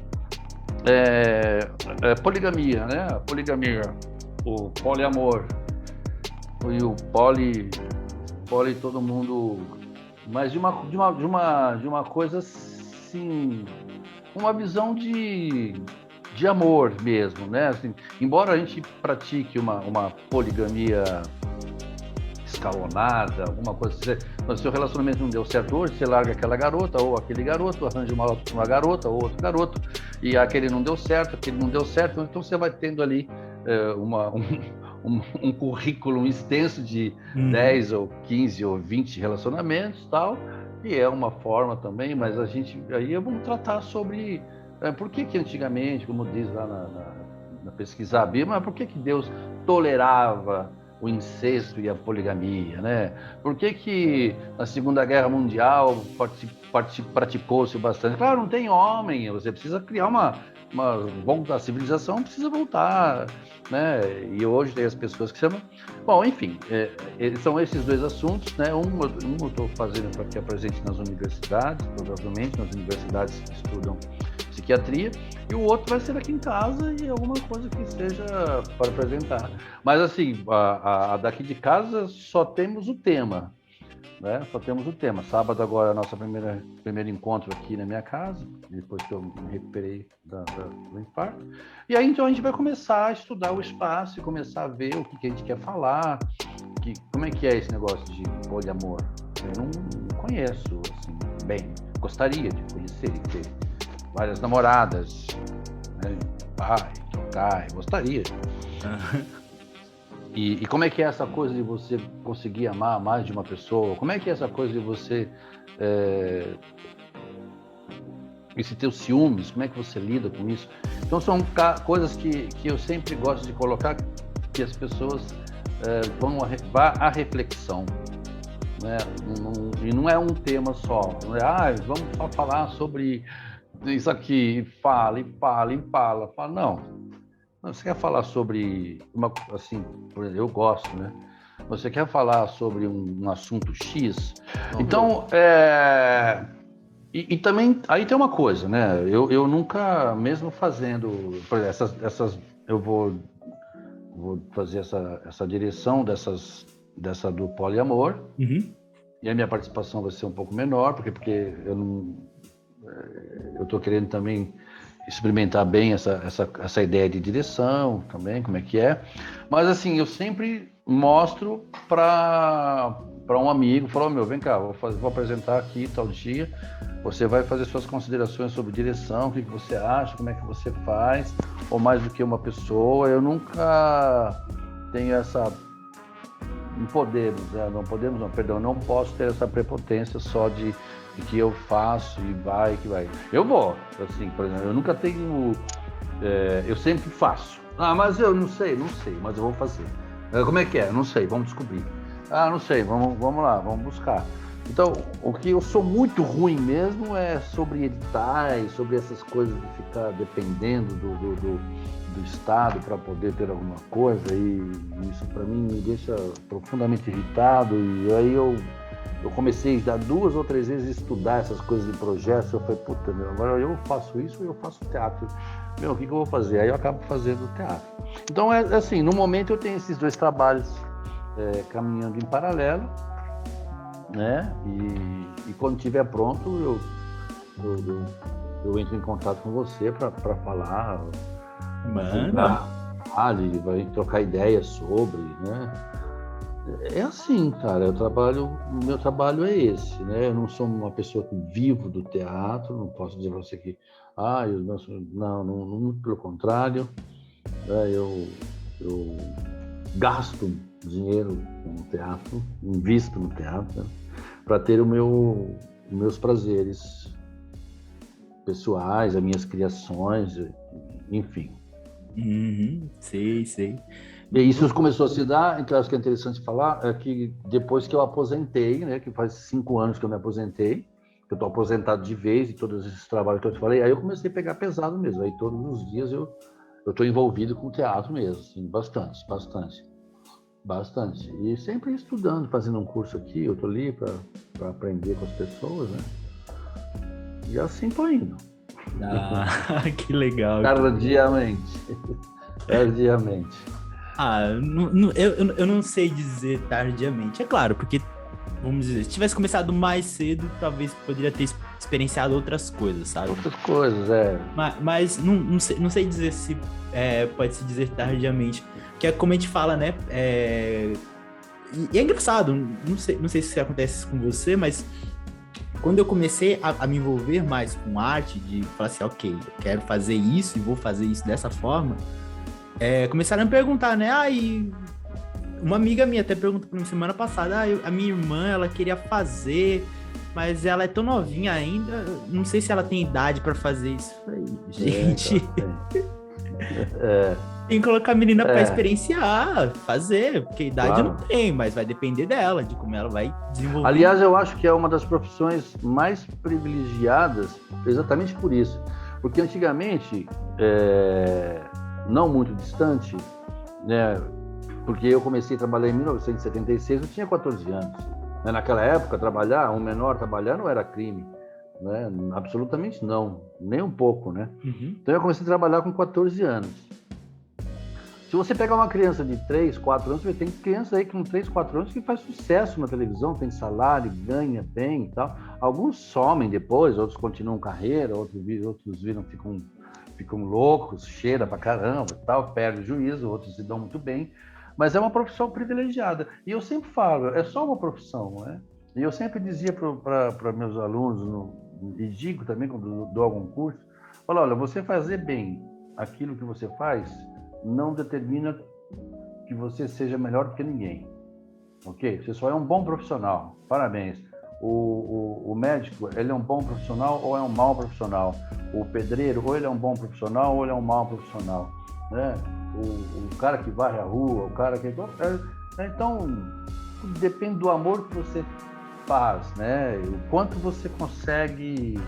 poligamia, né? A poligamia, o poliamor e o poli todo mundo, mas de uma coisa assim, uma visão de amor mesmo, né? Assim, embora a gente pratique uma poligamia escalonada, alguma coisa assim, mas se o relacionamento não deu certo hoje, você larga aquela garota ou aquele garoto, arranja uma garota ou outro garoto, e aquele não deu certo, então você vai tendo ali um currículo extenso de 10 ou 15 ou 20 relacionamentos, tal, e é uma forma também, mas aí vamos tratar sobre por que antigamente, como diz lá na pesquisa da Bíblia, mas por que Deus tolerava o incesto e a poligamia, né? Por que na Segunda Guerra Mundial praticou-se bastante? Claro, não tem homem, você precisa criar a civilização precisa voltar, né? E hoje tem as pessoas que chamam... Bom, enfim, são esses dois assuntos, né? Um eu estou fazendo para que apresente nas universidades, provavelmente nas universidades que estudam psiquiatria, e o outro vai ser aqui em casa e alguma coisa que seja para apresentar. Mas assim, a daqui de casa só temos o tema, né? Só temos o tema. Sábado agora é o nosso primeiro encontro aqui na minha casa, depois que eu me recuperei do infarto. E aí então a gente vai começar a estudar o espaço e começar a ver o que a gente quer falar, como é que é esse negócio de poliamor. Eu não conheço assim, bem, gostaria de conhecer e ter várias namoradas, né? Pai, trocar, gostaria. E como é que é essa coisa de você conseguir amar mais de uma pessoa? Como é que é essa coisa de você esse teu ciúmes? Como é que você lida com isso? Então são coisas que eu sempre gosto de colocar, que as pessoas vão à reflexão, né? E não é um tema só, não é vamos só falar sobre isso aqui, fala, não. Você quer falar sobre assim, por exemplo, eu gosto, né? Você quer falar sobre um assunto X? Então, e também aí tem uma coisa, né? Eu nunca, mesmo fazendo, por exemplo, essas eu vou fazer essa direção dessa do poliamor, e a minha participação vai ser um pouco menor, porque eu estou querendo também experimentar bem essa ideia de direção também, como é que é. Mas assim, eu sempre mostro para um amigo, falo, vem cá, vou apresentar aqui tal dia, você vai fazer suas considerações sobre direção, o que você acha, como é que você faz, ou mais do que uma pessoa. Eu nunca tenho essa... não posso ter essa prepotência só de que eu faço e que vai. Eu vou, assim, por exemplo, eu nunca tenho... eu sempre faço. Mas eu não sei, mas eu vou fazer. Como é que é? Não sei, vamos descobrir. Não sei, vamos lá, vamos buscar. Então, o que eu sou muito ruim mesmo é sobre editais, sobre essas coisas de ficar dependendo do Estado para poder ter alguma coisa, e isso para mim me deixa profundamente irritado. E aí eu comecei a 2 ou 3 vezes estudar essas coisas de projetos. Eu falei, puta, agora eu faço isso e eu faço teatro. O que eu vou fazer? Aí eu acabo fazendo teatro. Então, assim, no momento eu tenho esses 2 trabalhos caminhando em paralelo, né? E quando estiver pronto, eu entro em contato com você para falar. Vai trocar ideias sobre, né? É assim, cara, o meu trabalho é esse, né? Eu não sou uma pessoa que vivo do teatro, não posso dizer para você que, não, pelo contrário, né? Eu gasto dinheiro no teatro, invisto no teatro, né? Para ter meus prazeres pessoais, as minhas criações, enfim. Sei. E isso começou a se dar, então acho que é interessante falar, que depois que eu aposentei, né, que faz 5 anos que eu me aposentei, que eu estou aposentado de vez, e todos esses trabalhos que eu te falei, aí eu comecei a pegar pesado mesmo, aí todos os dias eu estou envolvido com teatro mesmo, assim, bastante. Bastante. E sempre estudando, fazendo um curso aqui, outro ali, para aprender com as pessoas, né? E assim tô indo. Ah, que legal. Tardiamente. Tardiamente. Eu não sei dizer tardiamente. É claro, porque, vamos dizer, se tivesse começado mais cedo, talvez poderia ter experienciado outras coisas, sabe? Outras coisas, é. Mas não sei dizer se pode-se dizer tardiamente. Que é como a gente fala, né? E é engraçado, não sei se acontece com você, mas quando eu comecei a me envolver mais com arte, de falar assim, ok, eu quero fazer isso e vou fazer isso dessa forma, começaram a me perguntar, né? E uma amiga minha até perguntou para mim semana passada, a minha irmã, ela queria fazer, mas ela é tão novinha ainda, não sei se ela tem idade para fazer isso. Eu falei, gente, tem que colocar a menina para experienciar, fazer, porque idade Claro. não tem, mas vai depender dela, de como ela vai desenvolver. Aliás, eu acho que é uma das profissões mais privilegiadas exatamente por isso. Porque antigamente, não muito distante, né? Porque eu comecei a trabalhar em 1976, eu tinha 14 anos. Naquela época, um menor trabalhar não era crime, né? Absolutamente não, nem um pouco, né? Uhum. Então eu comecei a trabalhar com 14 anos. Se você pegar uma criança de 3, 4 anos, você tem criança aí com 3, 4 anos que faz sucesso na televisão, tem salário, ganha bem e tal. Alguns somem depois, outros continuam carreira, outros viram, ficam loucos, cheira pra caramba e tal, perde o juízo, outros se dão muito bem. Mas é uma profissão privilegiada. E eu sempre falo, é só uma profissão, né? E eu sempre dizia para meus alunos, e digo também quando dou algum curso, falo, olha, você fazer bem aquilo que você faz não determina que você seja melhor do que ninguém, ok? Você só é um bom profissional, parabéns. O médico, ele é um bom profissional ou é um mau profissional? O pedreiro, ou ele é um bom profissional ou ele é um mau profissional, né? O cara que varre a rua, o cara que... Então, depende do amor que você faz, né? O quanto você consegue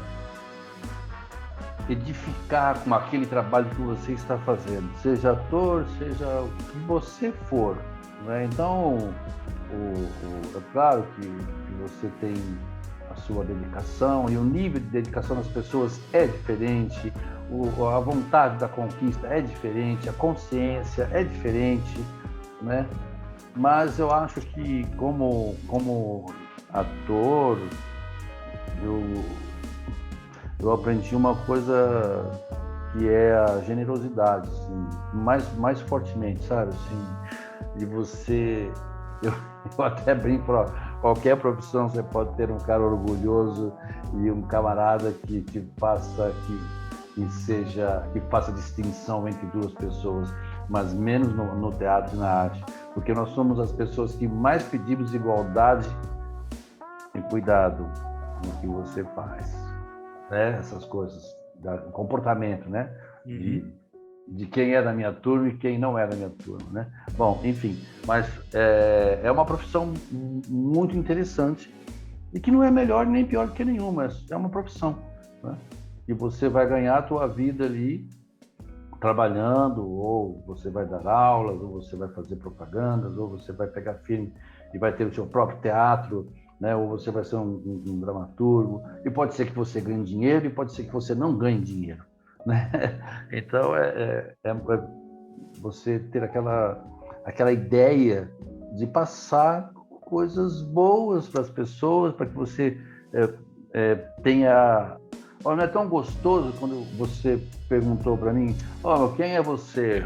edificar com aquele trabalho que você está fazendo, seja ator, seja o que você for, né? Então, é claro que você tem a sua dedicação, e o nível de dedicação das pessoas é diferente, a vontade da conquista é diferente, a consciência é diferente, né? Mas eu acho que como ator, eu aprendi uma coisa que é a generosidade, assim, mais fortemente, sabe? Assim, de você... Eu até brinco, para qualquer profissão você pode ter um cara orgulhoso e um camarada que faça distinção entre duas pessoas, mas menos no teatro e na arte, porque nós somos as pessoas que mais pedimos igualdade e cuidado no que você faz, né? Essas coisas, o comportamento, né? Uhum. De quem é da minha turma e quem não é da minha turma, né? Bom, enfim, mas é uma profissão muito interessante e que não é melhor nem pior que nenhuma, mas é uma profissão, né? E você vai ganhar a tua vida ali trabalhando, ou você vai dar aulas, ou você vai fazer propagandas, ou você vai pegar firme e vai ter o seu próprio teatro, né? Ou você vai ser um dramaturgo, e pode ser que você ganhe dinheiro e pode ser que você não ganhe dinheiro, né? Então você ter aquela ideia de passar coisas boas para as pessoas, para que você tenha... Olha, não é tão gostoso quando você perguntou para mim, quem é você?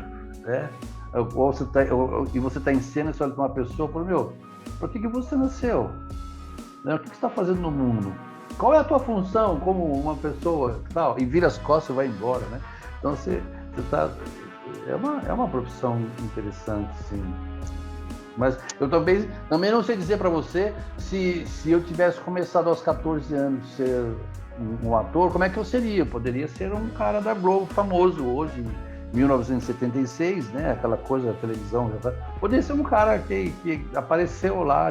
E você está em cena, você olha para uma pessoa e fala, por que você nasceu? O que você está fazendo no mundo? Qual é a tua função como uma pessoa? Tal? E vira as costas e vai embora, né? Então você tá... É uma profissão interessante, sim. Mas eu também não sei dizer para você se eu tivesse começado aos 14 anos a ser um ator, como é que eu seria? Eu poderia ser um cara da Globo famoso hoje, em 1976, né? Aquela coisa da televisão. Poderia ser um cara que apareceu lá,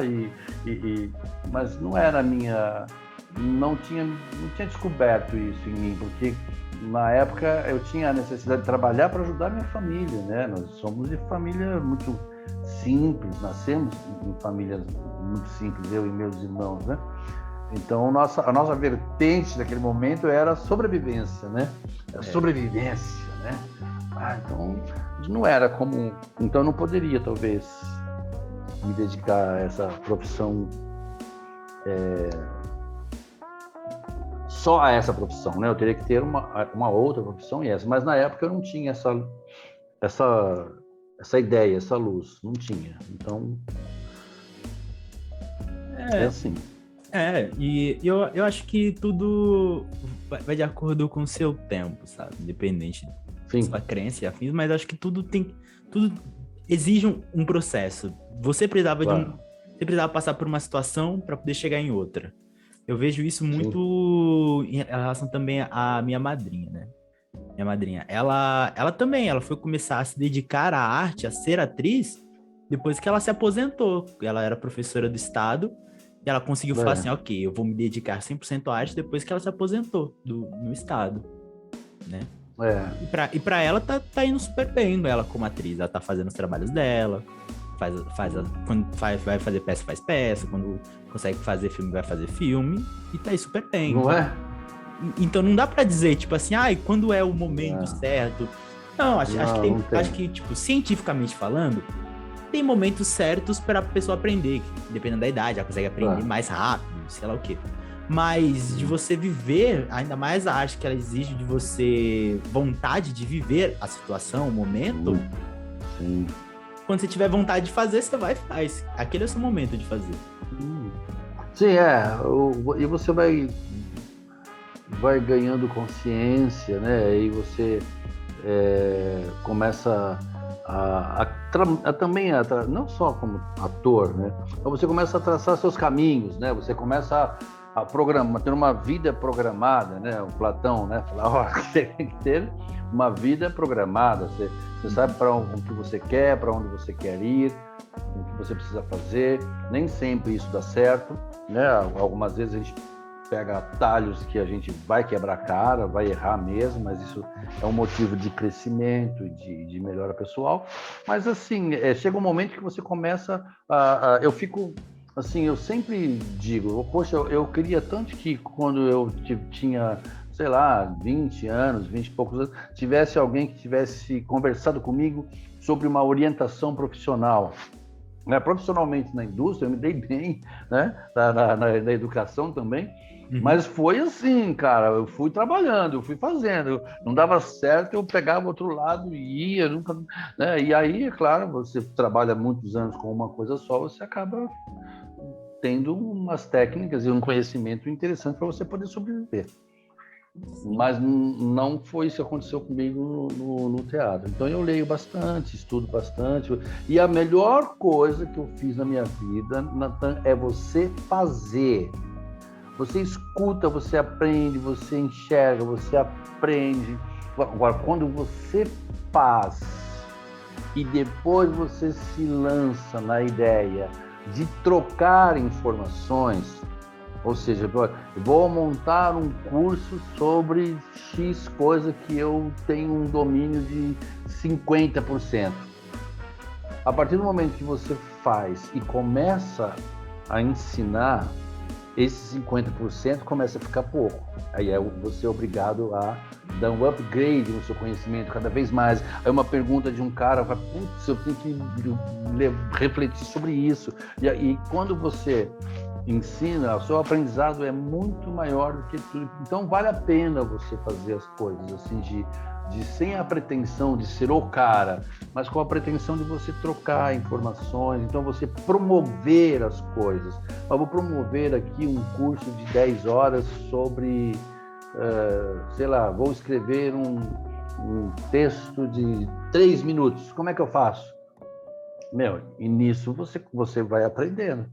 mas não era minha... Não tinha descoberto isso em mim, porque na época eu tinha a necessidade de trabalhar para ajudar minha família, né? Nós somos de família muito simples, nascemos em famílias muito simples, eu e meus irmãos, né? Então, a nossa vertente naquele momento era a sobrevivência, né? A sobrevivência, né? Então, não era como... Então, eu não poderia, talvez, me dedicar a essa profissão, só a essa profissão, né? Eu teria que ter uma outra profissão e essa. Mas, na época, eu não tinha essa ideia, essa luz. Não tinha. Então, é assim. E eu acho que tudo vai de acordo com o seu tempo, sabe? Independente da sua crença e afins, mas acho que tudo exige um processo. Você precisava você precisava passar por uma situação para poder chegar em outra. Eu vejo isso muito em relação também à minha madrinha, né? Minha madrinha, ela também, ela foi começar a se dedicar à arte, a ser atriz, depois que ela se aposentou. Ela era professora do estado. E ela conseguiu falar assim, ok, eu vou me dedicar 100% à arte depois que ela se aposentou no estado, né? E pra ela tá indo super bem, ela como atriz, ela tá fazendo os trabalhos dela, quando vai fazer peça, faz peça, quando consegue fazer filme, vai fazer filme, e tá aí super bem. Não é? Então não dá pra dizer, tipo assim, quando é o momento certo. Não, acho que, tipo, cientificamente falando, tem momentos certos para a pessoa aprender, dependendo da idade, ela consegue aprender mais rápido, sei lá o quê. Mas de você viver, ainda mais a arte que ela exige de você, vontade de viver a situação, o momento. Sim. Quando você tiver vontade de fazer, você vai e faz. Aquele é o seu momento de fazer. Sim, e você vai ganhando consciência, né? E você começa também não só como ator, né? Mas você começa a traçar seus caminhos, né? Você começa a programar, ter uma vida programada, né? O Platão, né? Fala, você tem que ter uma vida programada. Você sabe para o que você quer, para onde você quer ir, o que você precisa fazer. Nem sempre isso dá certo, né? Algumas vezes a gente pega atalhos que a gente vai quebrar a cara, vai errar mesmo, mas isso é um motivo de crescimento, de melhora pessoal. Mas assim, chega um momento que você começa eu fico assim, eu sempre digo, poxa, eu queria tanto que quando eu tinha, sei lá, 20 anos, 20 e poucos anos, tivesse alguém que tivesse conversado comigo sobre uma orientação profissional. Profissionalmente na indústria, eu me dei bem, né? Na educação também. Mas foi assim, cara, eu fui trabalhando, eu fui fazendo, não dava certo, eu pegava outro lado e ia, nunca, né? E aí, é claro, você trabalha muitos anos com uma coisa só, você acaba tendo umas técnicas e um conhecimento interessante para você poder sobreviver. Mas não foi isso que aconteceu comigo no teatro. Então eu leio bastante, estudo bastante, e a melhor coisa que eu fiz na minha vida, Natan, é você fazer. Você escuta, você aprende, você enxerga, você aprende. Agora, quando você faz e depois você se lança na ideia de trocar informações, ou seja, vou montar um curso sobre X coisa que eu tenho um domínio de 50%. A partir do momento que você faz e começa a ensinar, esse 50% começa a ficar pouco. Aí você é obrigado a dar um upgrade no seu conhecimento cada vez mais. Aí uma pergunta de um cara vai, putz, eu tenho que refletir sobre isso. E quando você ensina, o seu aprendizado é muito maior do que tudo. Então vale a pena você fazer as coisas assim de sem a pretensão de ser o cara, mas com a pretensão de você trocar informações, então você promover as coisas. Eu vou promover aqui um curso de 10 horas sobre, sei lá, vou escrever um texto de 3 minutos. Como é que eu faço? E nisso você vai aprendendo.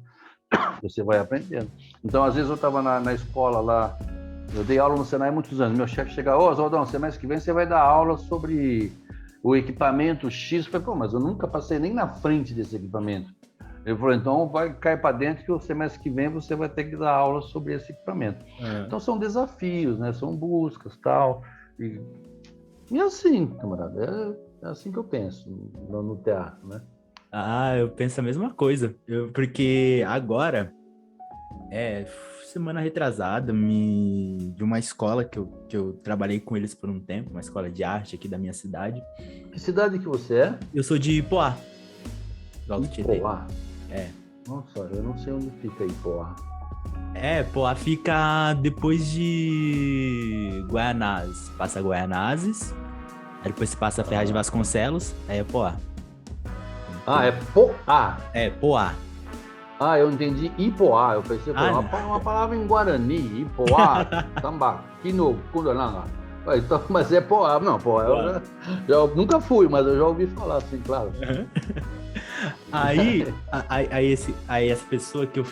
Você vai aprendendo. Então, às vezes eu estava na escola lá, eu dei aula no Senai há muitos anos. Meu chefe chegava, Oswaldão, semestre que vem você vai dar aula sobre o equipamento X. Eu falei, mas eu nunca passei nem na frente desse equipamento. Ele falou, então vai cair para dentro que o semestre que vem você vai ter que dar aula sobre esse equipamento. Então são desafios, né? São buscas, tal. E assim, camarada, é assim que eu penso no teatro, né? Ah, eu penso a mesma coisa. Porque agora, semana retrasada, de uma escola que eu trabalhei com eles por um tempo, uma escola de arte aqui da minha cidade. Que cidade que você é? Eu sou de Poá, do Alto Tietê. Ipoá. É. Nossa, eu não sei onde fica Ipoá. Poá fica depois de Guaianazes. Passa Guaianazes, aí depois se passa Ferraz de Vasconcelos, aí é Poá. Ah, é Poá. É, Poá. Ah, eu entendi Ipoá. Eu pensei que Ah, era não. uma palavra em Guarani. Ipoá, Tambaqui no Cundananga. Então, mas é Poá. Não, Poá, Poá. eu nunca fui, mas eu já ouvi falar, assim, claro. Aí essa pessoa que eu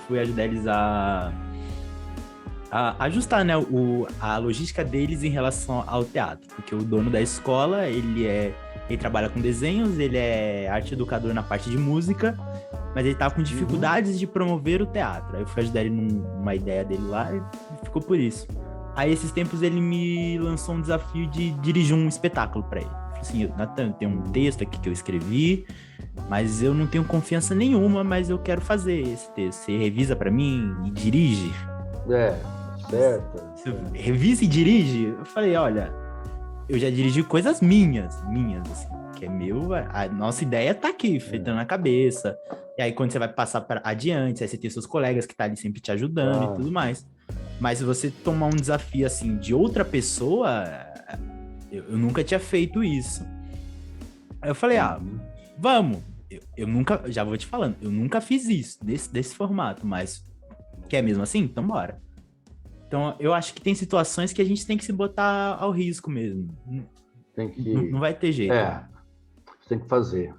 fui ajudar eles a ajustar, né, a logística deles em relação ao teatro, porque o dono da escola, ele trabalha com desenhos, ele é arte educador na parte de música, mas ele tava com dificuldades de promover o teatro. Aí eu fui ajudar ele numa ideia dele lá e ficou por isso. Aí esses tempos ele me lançou um desafio de dirigir um espetáculo para ele. Falei assim, Nathan, tem um texto aqui que eu escrevi, mas eu não tenho confiança nenhuma, mas eu quero fazer esse texto. Você revisa para mim e dirige? É, certo. Você revisa e dirige? Eu falei, olha, eu já dirigi coisas minhas, assim, que é meu, a nossa ideia tá aqui, feita na cabeça. E aí, quando você vai passar para adiante, aí você tem seus colegas que tá ali sempre te ajudando e tudo mais. Mas se você tomar um desafio, assim, de outra pessoa, eu nunca tinha feito isso. Aí eu falei, vamos. Eu nunca, já vou te falando, eu nunca fiz isso, desse formato, mas quer mesmo assim? Então bora. Então, eu acho que tem situações que a gente tem que se botar ao risco mesmo. Tem que... Não vai ter jeito. Tem que fazer.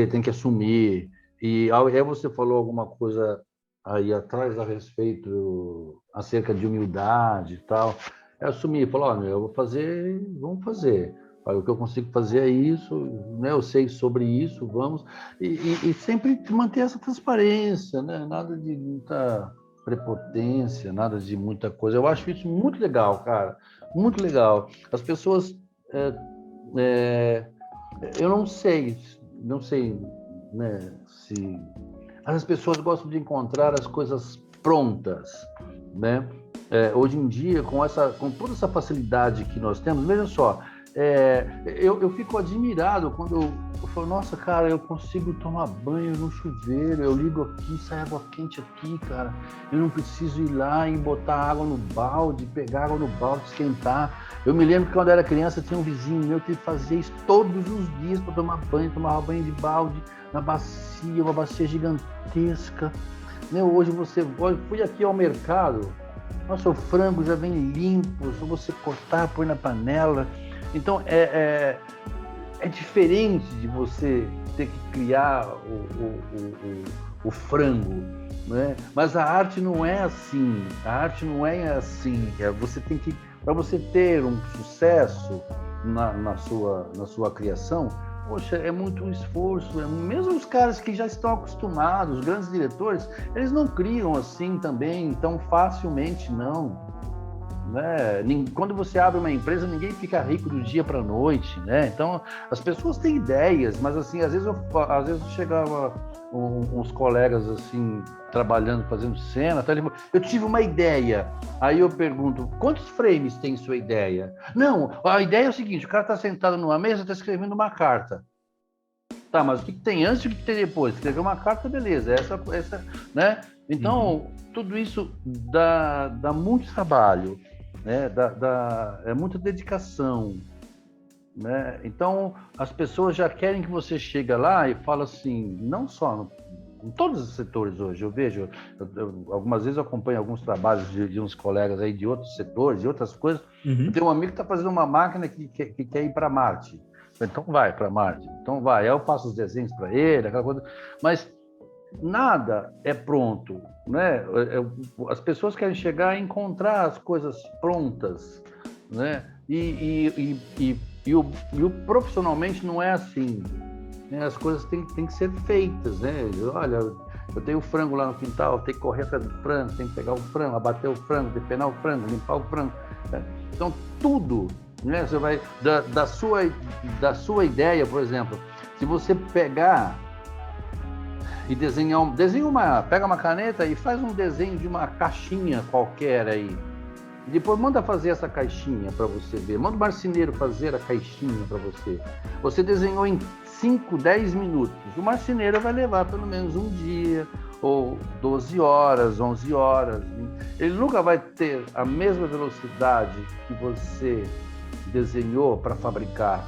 Tem que assumir. E aí você falou alguma coisa aí atrás a respeito, acerca de humildade e tal. É assumir, falar, olha, eu vou fazer, vamos fazer. Olha, o que eu consigo fazer é isso, né? Eu sei sobre isso, vamos. E sempre manter essa transparência, né? Nada de muita prepotência, nada de muita coisa. Eu acho isso muito legal, cara. Muito legal. As pessoas... eu não sei, né, se... As pessoas gostam de encontrar as coisas prontas, né? Hoje em dia, com toda essa facilidade que nós temos, veja só, eu fico admirado quando eu falo, nossa, cara, eu consigo tomar banho no chuveiro, eu ligo aqui, sai água quente aqui, cara, eu não preciso ir lá e botar água no balde, pegar água no balde, esquentar. Eu me lembro que quando eu era criança tinha um vizinho meu que fazia isso todos os dias para tomar banho, tomava banho de balde na bacia, uma bacia gigantesca. Hoje fui aqui ao mercado, nossa, o frango já vem limpo, só você cortar, pôr na panela. Então, é diferente de você ter que criar o frango, né? Mas a arte não é assim. Você tem que, para você ter um sucesso na sua criação, poxa, é muito esforço. Mesmo os caras que já estão acostumados, os grandes diretores, eles não criam assim também tão facilmente, não. Né? Quando você abre uma empresa, ninguém fica rico do dia para a noite, né? Então, as pessoas têm ideias, mas assim, às vezes eu chegava uns colegas assim, trabalhando, fazendo cena, eu tive uma ideia, aí eu pergunto, quantos frames tem sua ideia? Não, a ideia é o seguinte, o cara está sentado numa mesa, está escrevendo uma carta. Tá, mas o que tem antes e o que tem depois? Escrever uma carta, beleza, essa, né? Então, tudo isso dá muito trabalho, né? É muita dedicação, né? Então, as pessoas já querem que você chegue lá e fala assim, não só em todos os setores hoje, eu vejo, algumas vezes eu acompanho alguns trabalhos de uns colegas aí de outros setores, de outras coisas. Eu tenho um amigo que está fazendo uma máquina que quer ir para Marte. Então vai para Marte, então vai. Aí eu passo os desenhos para ele, aquela coisa. Mas nada é pronto, né? As pessoas querem chegar e encontrar as coisas prontas, né? E o profissionalmente não é assim, né? As coisas têm que ser feitas, né? Olha, eu tenho frango lá no quintal, eu tenho que correr atrás do frango, tenho que pegar o frango, abater o frango, depenar o frango, limpar o frango, né? Então tudo, né? Você vai da sua ideia, por exemplo, Se você pegar e pega uma caneta e faz um desenho de uma caixinha qualquer aí. E depois manda fazer essa caixinha para você ver. Manda o marceneiro fazer a caixinha para você. Você desenhou em 5, 10 minutos. O marceneiro vai levar pelo menos um dia, ou 12 horas, 11 horas. Ele nunca vai ter a mesma velocidade que você desenhou para fabricar,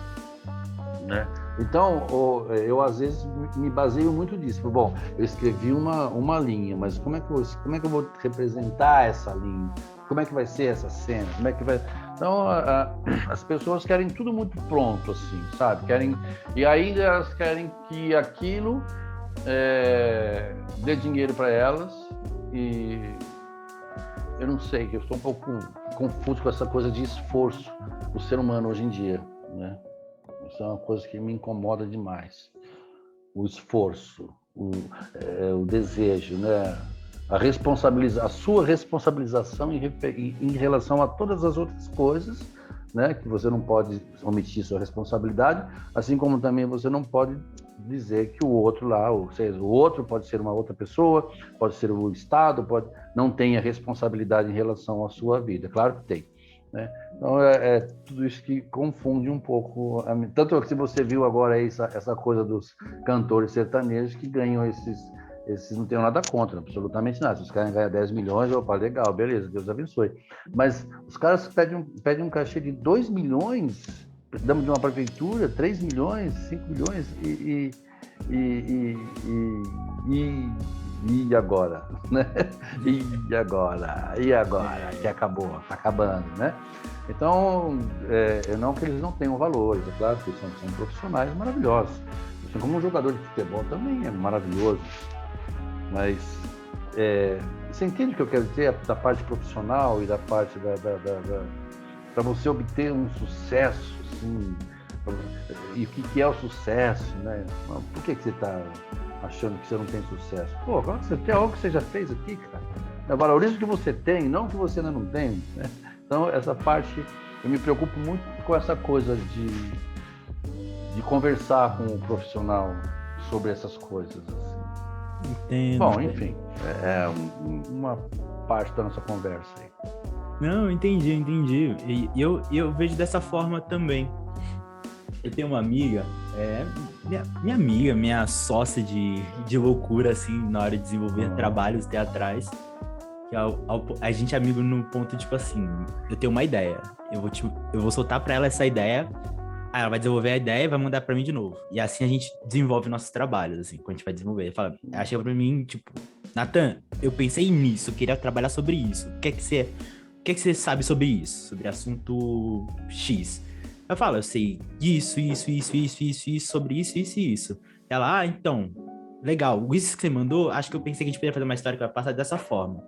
né? Então, eu às vezes me baseio muito nisso. Bom, eu escrevi uma linha, mas como é que eu vou representar essa linha? Como é que vai ser essa cena? Como é que vai... Então, as pessoas querem tudo muito pronto, assim, sabe? E ainda elas querem que aquilo dê dinheiro para elas. E eu não sei, eu estou um pouco confuso com essa coisa de esforço do ser humano hoje em dia, né? Isso é uma coisa que me incomoda demais. O esforço, o desejo, né? A sua responsabilização em relação a todas as outras coisas, né? Que você não pode omitir sua responsabilidade, assim como também você não pode dizer que o outro lá, ou seja, o outro pode ser uma outra pessoa, pode ser o Estado, não tem a responsabilidade em relação à sua vida. Claro que tem, né? Então é tudo isso que confunde um pouco. Tanto que se você viu agora essa coisa dos cantores sertanejos que ganham esses não tenho nada contra, absolutamente nada. Se os caras ganham 10 milhões, opa, legal, beleza, Deus abençoe. Mas os caras pedem um cachê de 2 milhões, damos de uma prefeitura, 3 milhões, 5 milhões, e agora, né? E agora, que acabou, tá acabando, né? Então, não que eles não tenham valores, é claro que são profissionais maravilhosos. Assim como um jogador de futebol também é maravilhoso. Mas você entende o que eu quero dizer da parte profissional e da parte para você obter um sucesso, assim, e o que é o sucesso, né? Por que você está achando que você não tem sucesso? Pô, agora você tem algo que você já fez aqui, cara. Valoriza o que você tem, não o que você ainda não tem, né? Então, essa parte, eu me preocupo muito com essa coisa de conversar com o profissional sobre essas coisas, assim. Entendo. Bom, enfim, é uma parte da nossa conversa aí. Não, entendi. E eu vejo dessa forma também. Eu tenho uma amiga, minha amiga, minha sócia de loucura, assim, na hora de desenvolver trabalhos teatrais. Que a gente é amigo no ponto, tipo assim, eu tenho uma ideia, eu vou soltar pra ela essa ideia, aí ela vai desenvolver a ideia e vai mandar pra mim de novo. E assim a gente desenvolve nossos trabalhos, assim, quando a gente vai desenvolver. Ela chega pra mim, tipo, Nathan, eu pensei nisso, eu queria trabalhar sobre isso. O que é que você sabe sobre isso? Sobre assunto X. Eu falo, eu sei isso, sobre isso. Ela, então, legal, isso que você mandou, acho que eu pensei que a gente poderia fazer uma história que vai passar dessa forma.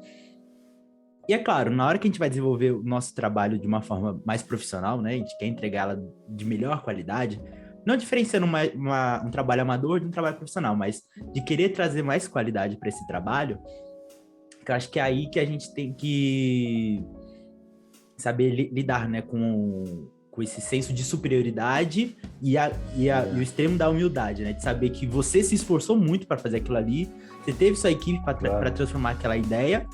E é claro, na hora que a gente vai desenvolver o nosso trabalho de uma forma mais profissional, né? A gente quer entregá-la de melhor qualidade, não diferenciando um trabalho amador de um trabalho profissional, mas de querer trazer mais qualidade para esse trabalho, que eu acho que é aí que a gente tem que saber lidar, né? Com esse senso de superioridade e o extremo da humildade, né? De saber que você se esforçou muito para fazer aquilo ali, você teve sua equipe para transformar aquela ideia,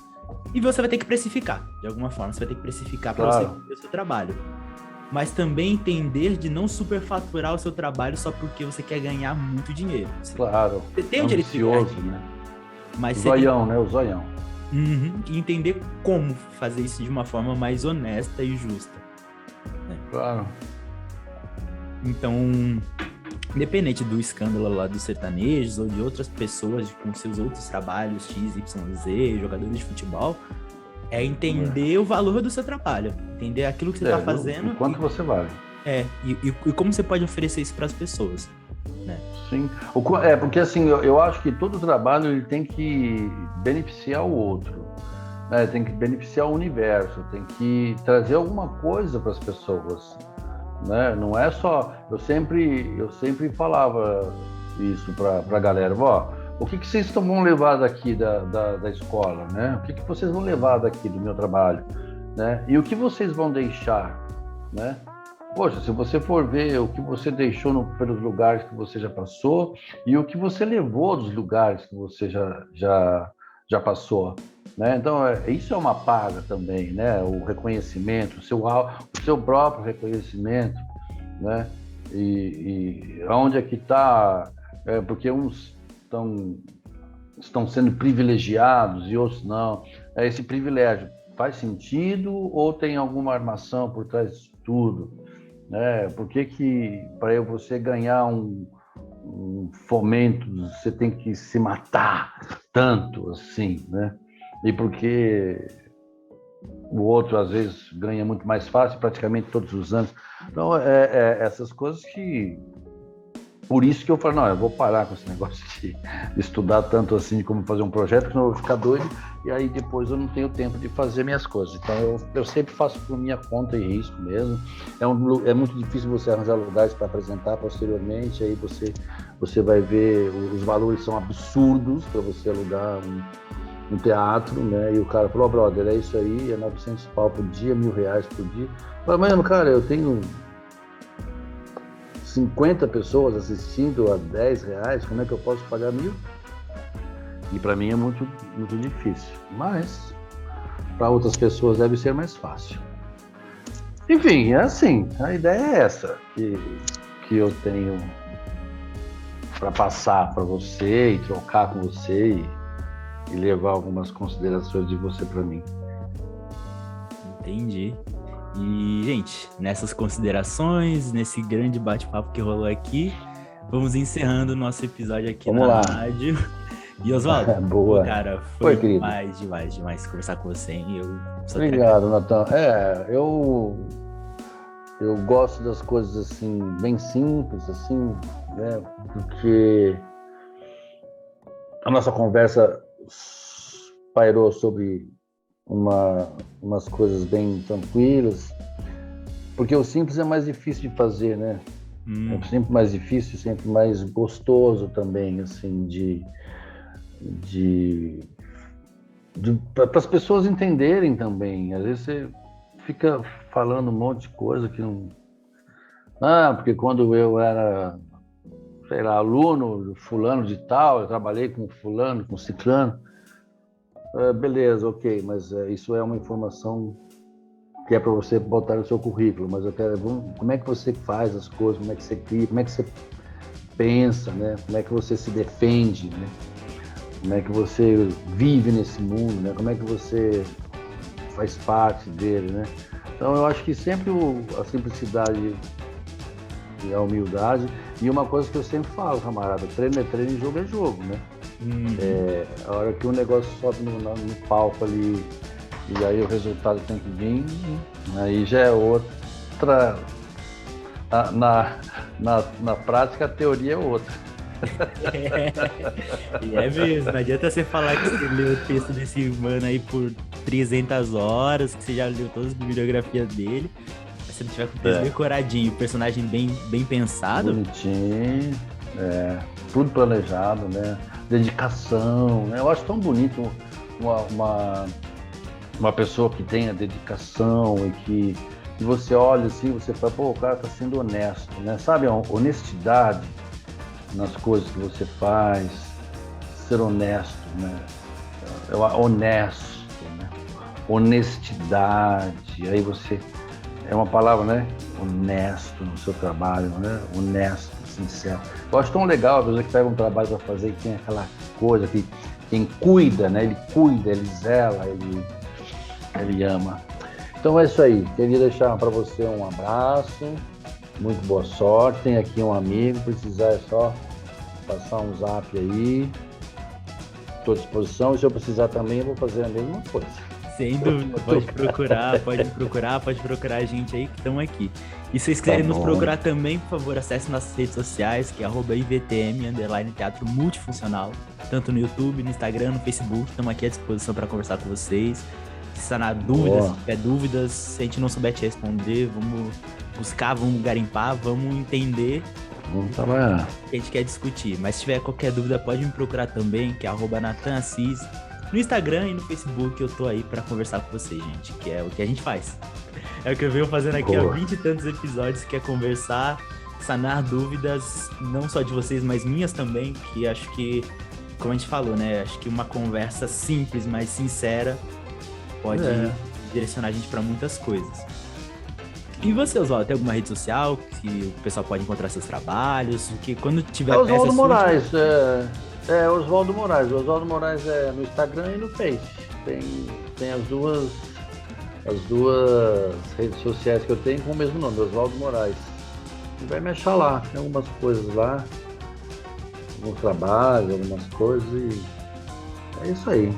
e você vai ter que precificar, de alguma forma. Você vai ter que precificar para você fazer o seu trabalho. Mas também entender de não superfaturar o seu trabalho só porque você quer ganhar muito dinheiro. Claro. Você tem o direito de ganhar dinheiro, né? Mas o zoião, né? O zoião. E entender como fazer isso de uma forma mais honesta e justa. Né? Claro. Então, independente do escândalo lá dos sertanejos ou de outras pessoas com seus outros trabalhos, X, Y, Z, jogadores de futebol, é entender o valor do seu trabalho, entender aquilo que você está fazendo. O quanto você vale. E como você pode oferecer isso para as pessoas, né? Sim, porque assim, eu acho que todo trabalho ele tem que beneficiar o outro, né? Tem que beneficiar o universo, tem que trazer alguma coisa para as pessoas. Né? Não é só... Eu sempre falava isso para a galera. O que vocês vão levar daqui da escola? Né? O que vocês vão levar daqui do meu trabalho? Né? E o que vocês vão deixar? Né? Poxa, se você for ver o que você deixou pelos lugares que você já passou e o que você levou dos lugares que você já passou, né? Então, isso é uma paga também, né? O reconhecimento, o seu próprio reconhecimento, né? E onde é que está? Porque uns estão sendo privilegiados e outros não. Esse privilégio faz sentido ou tem alguma armação por trás disso tudo? Né? Por que para você ganhar um fomento você tem que se matar tanto assim, né? E porque o outro às vezes ganha muito mais fácil, praticamente todos os anos. Então essas coisas que por isso que eu falo, não, eu vou parar com esse negócio de estudar tanto assim como fazer um projeto, senão eu vou ficar doido e aí depois eu não tenho tempo de fazer minhas coisas. Então eu sempre faço por minha conta e risco mesmo. É muito difícil você arranjar lugares para apresentar posteriormente, aí você vai ver, os valores são absurdos para você alugar um teatro, né? E o cara falou, brother, é isso aí, é 900 pau por dia, R$1.000 por dia. Eu falei, mas cara, eu tenho 50 pessoas assistindo a R$10, como é que eu posso pagar 1.000? E para mim é muito, muito difícil, mas para outras pessoas deve ser mais fácil. Enfim, é assim, a ideia é essa que eu tenho para passar para você e trocar com você e levar algumas considerações de você para mim. Entendi. E, gente, nessas considerações, nesse grande bate-papo que rolou aqui, vamos encerrando o nosso episódio aqui rádio. E, Oswaldo, boa. Cara, foi demais conversar com você, hein? Obrigado, Natan. Eu gosto das coisas, assim, bem simples, assim, né? Porque a nossa conversa pairou sobre umas coisas bem tranquilas, porque o simples é mais difícil de fazer, né? É sempre mais difícil, sempre mais gostoso também, assim, para as pessoas entenderem também. Às vezes você fica falando um monte de coisa que não... porque quando eu era, sei lá, aluno fulano de tal, eu trabalhei com fulano, com ciclano. Beleza, ok, mas isso é uma informação que é para você botar no seu currículo, mas eu quero como é que você faz as coisas, como é que você cria, como é que você pensa, né? Como é que você se defende, né? Como é que você vive nesse mundo, né? Como é que você faz parte dele, né? Então eu acho que sempre a simplicidade e a humildade, e uma coisa que eu sempre falo, camarada, treino é treino e jogo é jogo, né? A hora que o negócio sobe no palco ali e aí o resultado tem que vir, aí já é outra. Na prática a teoria é outra. E é mesmo, não adianta você falar que você leu o texto desse mano aí por 300 horas, que você já leu todas as bibliografias dele, mas se não tiver com o texto decoradinho, personagem bem pensado. Bonitinho, tudo planejado, né? Dedicação, né? Eu acho tão bonito uma pessoa que tenha dedicação e que você olha assim, você fala, pô, o cara tá sendo honesto, né? Sabe, a honestidade nas coisas que você faz, ser honesto, né? Honesto, né? Honestidade, aí você... É uma palavra, né? Honesto no seu trabalho, né? Honesto, sincero. Eu acho tão legal a pessoa que pega um trabalho para fazer e tem aquela coisa que quem cuida, né? Ele cuida, ele zela, ele ama. Então é isso aí. Queria deixar para você um abraço, muito boa sorte. Tem aqui um amigo, precisar é só passar um zap aí. Estou à disposição. E se eu precisar também, eu vou fazer a mesma coisa. Sem dúvida, pode procurar a gente aí que estão aqui. E se vocês quiserem nos procurar também, por favor, acesse nossas redes sociais, que é @IVTM_Teatro Multifuncional, tanto no YouTube, no Instagram, no Facebook. Estamos aqui à disposição para conversar com vocês. Se está na dúvida, se tiver dúvidas, se a gente não souber te responder, vamos buscar, vamos garimpar, vamos entender. Vamos trabalhar. O que a gente quer discutir. Mas se tiver qualquer dúvida, pode me procurar também, que é @NatanAssis. No Instagram e no Facebook eu tô aí pra conversar com vocês, gente, que é o que a gente faz. É o que eu venho fazendo aqui há Boa. 20 e tantos episódios, que é conversar, sanar dúvidas, não só de vocês, mas minhas também, que acho que, como a gente falou, né? Acho que uma conversa simples, mas sincera, pode direcionar a gente para muitas coisas. E você, Oswaldo, tem alguma rede social que o pessoal pode encontrar seus trabalhos? Que quando tiver Oswaldo peça Moraes, Oswaldo Moraes. O Oswaldo Moraes é no Instagram e no Face. Tem as duas redes sociais que eu tenho com o mesmo nome, Oswaldo Moraes. E vai me achar lá, tem algumas coisas lá, alguns trabalhos, algumas coisas e é isso aí.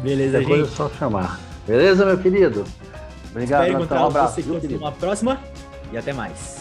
Beleza, Qualquer coisa é gente. só chamar. Beleza, meu querido? Obrigado, Espero Natan. encontrar Um abraço, você viu, querido? numa próxima e até mais.